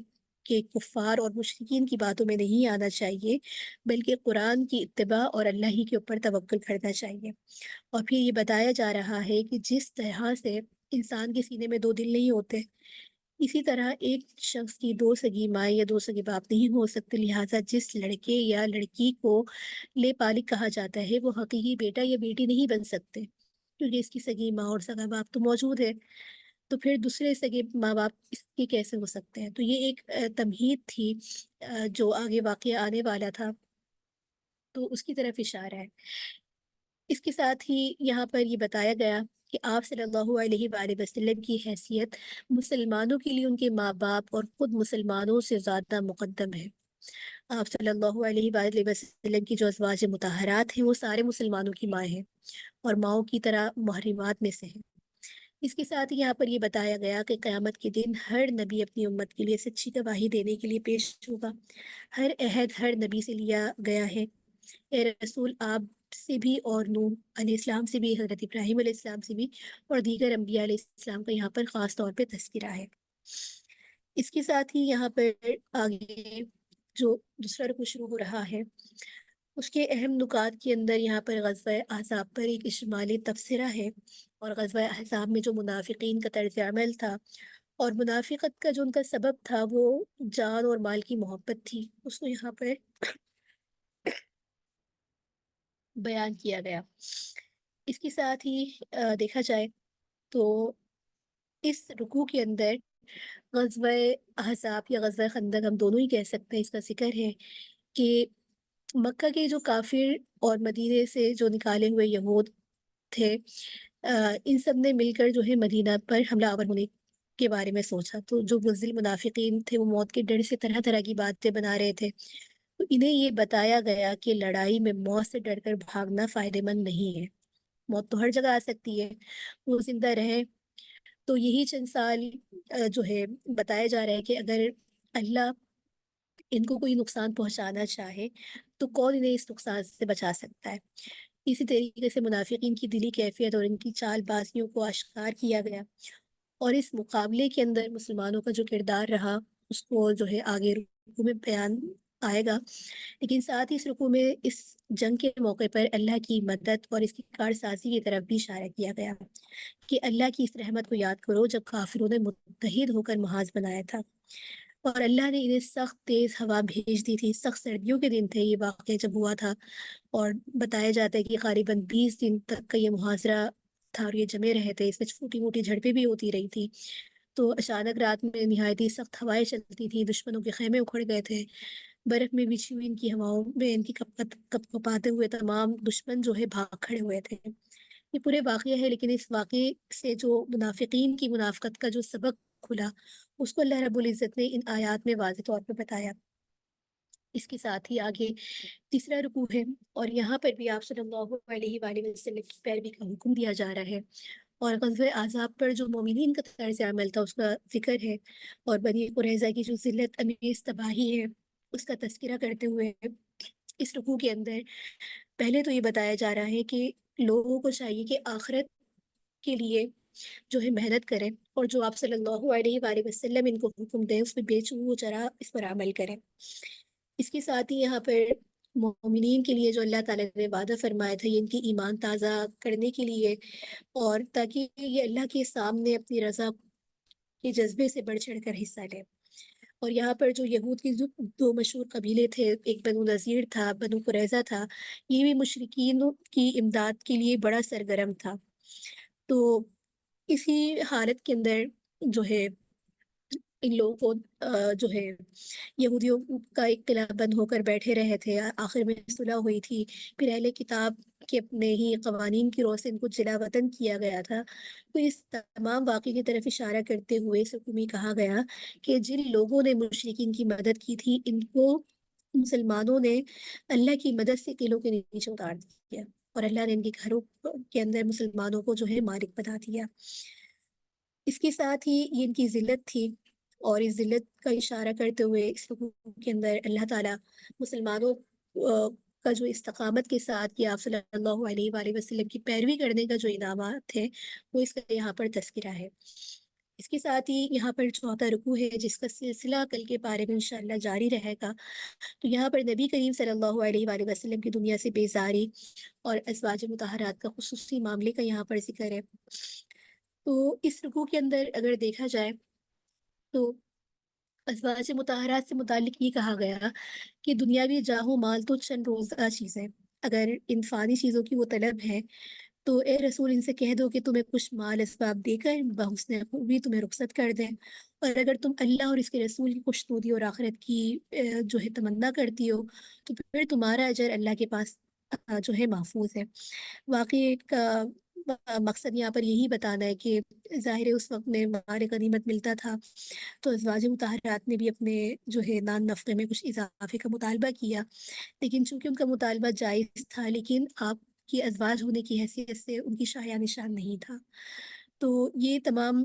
کہ کفار اور مشرکین کی باتوں میں نہیں آنا چاہیے، بلکہ قرآن کی اتباع اور اللہ ہی کے اوپر توکل کرنا چاہیے۔ اور پھر یہ بتایا جا رہا ہے کہ جس طرح سے انسان کے سینے میں 2 دل نہیں ہوتے، اسی طرح ایک شخص کی 2 سگی ماں یا 2 سگے باپ نہیں ہو سکتے، لہٰذا جس لڑکے یا لڑکی کو لے پالک کہا جاتا ہے وہ حقیقی بیٹا یا بیٹی نہیں بن سکتے، کیونکہ اس کی سگی ماں اور سگا باپ تو موجود ہے، تو پھر دوسرے سگے ماں باپ اس کے کیسے ہو سکتے ہیں؟ تو یہ ایک تمہید تھی جو آگے واقعہ آنے والا تھا، تو اس کی طرف اشارہ ہے۔ اس کے ساتھ ہی یہاں پر یہ بتایا گیا کہ آپ صلی اللہ علیہ وآلہ وسلم کی حیثیت مسلمانوں کے لیے ان کے ماں باپ اور خود مسلمانوں سے زیادہ مقدم ہے۔ آپ صلی اللہ علیہ وآلہ وسلم کی جو ازواج مطہرات ہیں وہ سارے مسلمانوں کی ماں ہیں اور ماؤں کی طرح محرمات میں سے ہیں۔ اس کے ساتھ ہی یہاں پر یہ بتایا گیا کہ قیامت کے دن ہر نبی اپنی امت کے لیے سچی گواہی دینے کے لیے پیش ہوگا۔ ہر عہد ہر نبی سے لیا گیا ہے۔ اے رسول، آپ سے بھی اور نوح علیہ السلام سے بھی، حضرت ابراہیم علیہ السلام سے بھی اور دیگر انبیاء علیہ السلام کا یہاں پر خاص طور پہ تذکرہ ہے۔ اس کے ساتھ ہی یہاں پر آگے جو دوسرا رکوع شروع ہو رہا ہے اس کے اہم نکات کے اندر یہاں پر غزوہ احزاب پر ایک اجمالی تبصرہ ہے، اور غزوہ احزاب میں جو منافقین کا طرز عمل تھا اور منافقت کا جو ان کا سبب تھا وہ جان اور مال کی محبت تھی، اس کو یہاں پر بیان کیا گیا۔ اس کے ساتھ ہی دیکھا جائے تو اس رکوع کے اندر غزوہ احزاب یا غزوہ خندق ہم دونوں ہی کہہ سکتے ہیں، اس کا ذکر ہے کہ مکہ کے جو کافر اور مدینے سے جو نکالے ہوئے یہود تھے، ان سب نے مل کر جو ہے مدینہ پر حملہ آور ہونے کے بارے میں سوچا۔ تو جو بزدل منافقین تھے وہ موت کے ڈر سے طرح طرح کی باتیں بنا رہے تھے، تو انہیں یہ بتایا گیا کہ لڑائی میں موت سے ڈر کر بھاگنا فائدہ مند نہیں ہے۔ موت تو ہر جگہ آ سکتی ہے، وہ زندہ رہیں تو یہی چند سال جو ہے بتایا جا رہا ہے کہ اگر اللہ ان کو کوئی نقصان پہنچانا چاہے تو کون انہیں اس نقصان سے بچا سکتا ہے۔ اسی طریقے سے منافقین کی دلی کیفیت اور ان کی چال بازیوں کو اشکار کیا گیا، اور اس مقابلے کے اندر مسلمانوں کا جو کردار رہا اس کو جو ہے آگے رکوع میں بیان آئے گا۔ لیکن ساتھ ہی اس رکوع میں اس جنگ کے موقع پر اللہ کی مدد اور اس کی کارسازی کی طرف بھی اشارہ کیا گیا کہ اللہ کی اس رحمت کو یاد کرو جب کافروں نے متحد ہو کر محاذ بنایا تھا اور اللہ نے انہیں سخت تیز ہوا بھیج دی تھی۔ سخت سردیوں کے دن تھے یہ واقعہ جب ہوا تھا، اور بتایا جاتا ہے کہ قریباً 20 دن تک کا یہ محاصرہ تھا اور یہ جمے رہے تھے، اس میں چھوٹی موٹی جھڑپیں بھی ہوتی رہی تھی۔ تو اچانک رات میں نہایت ہی سخت ہوائیں چلتی تھیں، دشمنوں کے خیمے اکھڑ گئے تھے، برف میں بچھی ہوئی ان کی ہواؤں میں ان کی کپ کپاتے ہوئے تمام دشمن جو ہے بھاگ کھڑے ہوئے تھے۔ یہ پورے واقعہ ہے، لیکن اس واقعے سے جو منافقین کی منافقت کا جو سبق کھلا اس کو اللہ رب العزت نے ان آیات میں واضح طور پہ بتایا۔ اس کے ساتھ ہی آگے تیسرا رکوع ہے، اور یہاں پر بھی آپ صلی اللہ علیہ وآلہ وسلم کی پیروی کا حکم دیا جا رہا ہے، اور غزوہ احزاب پر جو مومنین کا طرز عمل تھا اس کا ذکر ہے، اور بنی قریظہ کی جو ذلت امیز تباہی ہے اس کا تذکرہ کرتے ہوئے اس رکوع کے اندر پہلے تو یہ بتایا جا رہا ہے کہ لوگوں کو چاہیے کہ آخرت کے لیے جو ہے محنت کریں، اور جو آپ صلی اللہ علیہ وآلہ وسلم ان کو حکم دیں اس میں بے چون چرا اس پر عمل کریں۔ اس کے ساتھ ہی یہاں پر مومنین کے لیے جو اللہ تعالیٰ نے وعدہ فرمایا تھا یہ ان کی ایمان تازہ کرنے کے لیے، اور تاکہ یہ اللہ کے سامنے اپنی رضا کے جذبے سے بڑھ چڑھ کر حصہ لیں۔ اور یہاں پر جو یہود کے جو دو مشہور قبیلے تھے، ایک بنو نذیر تھا، بنو قریظہ تھا، یہ بھی مشرکین کی امداد کے لیے بڑا سرگرم تھا۔ تو اسی حالت کے اندر جو ہے ان لوگوں کو جو ہے یہودیوں کا ایک قلعہ بند ہو کر بیٹھے رہے تھے، آخر میں صلح ہوئی تھی، پھر اہل کتاب کے اپنے ہی قوانین کی روح سے ان کو جلا وطن کیا گیا تھا۔ تو اس تمام واقعے کی طرف اشارہ کرتے ہوئے اس حکم میں کہا گیا کہ جن لوگوں نے مشرکین کی مدد کی تھی ان کو مسلمانوں نے اللہ کی مدد سے قلعوں کے نیچے اتار دیا، اور اللہ نے ان کے گھروں کے اندر مسلمانوں کو جو ہے مالک بنا دیا۔ اس کے ساتھ ہی یہ ان کی ذلت تھی، اور اس ذلت کا اشارہ کرتے ہوئے اس رکوع کے اندر اللہ تعالیٰ مسلمانوں کا جو استقامت کے ساتھ کہ آپ صلی اللہ علیہ وآلہ وسلم کی پیروی کرنے کا جو انعامات ہے وہ اس کا یہاں پر تذکرہ ہے۔ اس کے ساتھ ہی یہاں پر چوتھا رکوع ہے جس کا سلسلہ کل کے بارے میں انشاءاللہ جاری رہے گا۔ تو یہاں پر نبی کریم صلی اللہ علیہ وآلہ وسلم کی دنیا سے بیزاری اور ازواج مطہرات کا خصوصی معاملے کا یہاں پر ذکر ہے۔ تو اس رکوع کے اندر اگر دیکھا جائے تو ازواج مطہرات سے متعلق یہ کہا گیا کہ دنیاوی جاہ و مال تو چند روزہ چیزیں، اگر ان فانی چیزوں کی وہ طلب ہے تو اے رسول ان سے کہہ دو کہ تمہیں کچھ مال اسباب دے کر بحسن خوبی تمہیں رخصت کر دیں، اور اگر تم اللہ اور اس کے رسول کی خوشنودی اور آخرت کی جو ہے تمنا کرتی ہو تو پھر تمہارا اجر اللہ کے پاس جو ہے محفوظ ہے۔ واقعی کا مقصد یہاں پر یہی بتانا ہے کہ ظاہر ہے اس وقت میں مال غنیمت ملتا تھا تو ازواج مطہرات نے بھی اپنے جو ہے نان نفقے میں کچھ اضافے کا مطالبہ کیا، لیکن چونکہ ان کا مطالبہ جائز تھا لیکن آپ کی ازواج ہونے کی حیثیت سے ان کی شایہ نشان نہیں تھا۔ تو یہ تمام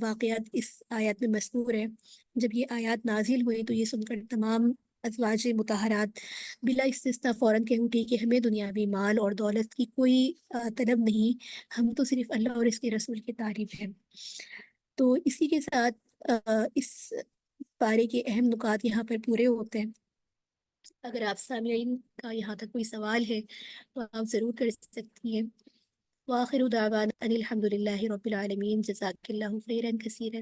واقعات اس آیات میں مذکور ہے۔ جب یہ آیات نازل ہوئی تو یہ سن کر تمام ازواج مطہرات بلا استثناء فوراً کہہ اٹھی کہ ہمیں دنیاوی مال اور دولت کی کوئی طلب نہیں، ہم تو صرف اللہ اور اس کے رسول کی تعریف ہے۔ تو اسی کے ساتھ اس پارے کے اہم نکات یہاں پر پورے ہوتے ہیں۔ اگر آپ سامعین کا یہاں تک کوئی سوال ہے تو آپ ضرور کر سکتی ہیں۔ وآخر دعوانا ان الحمد للہ رب العالمین، جزاک اللہ خیرا کثیرا۔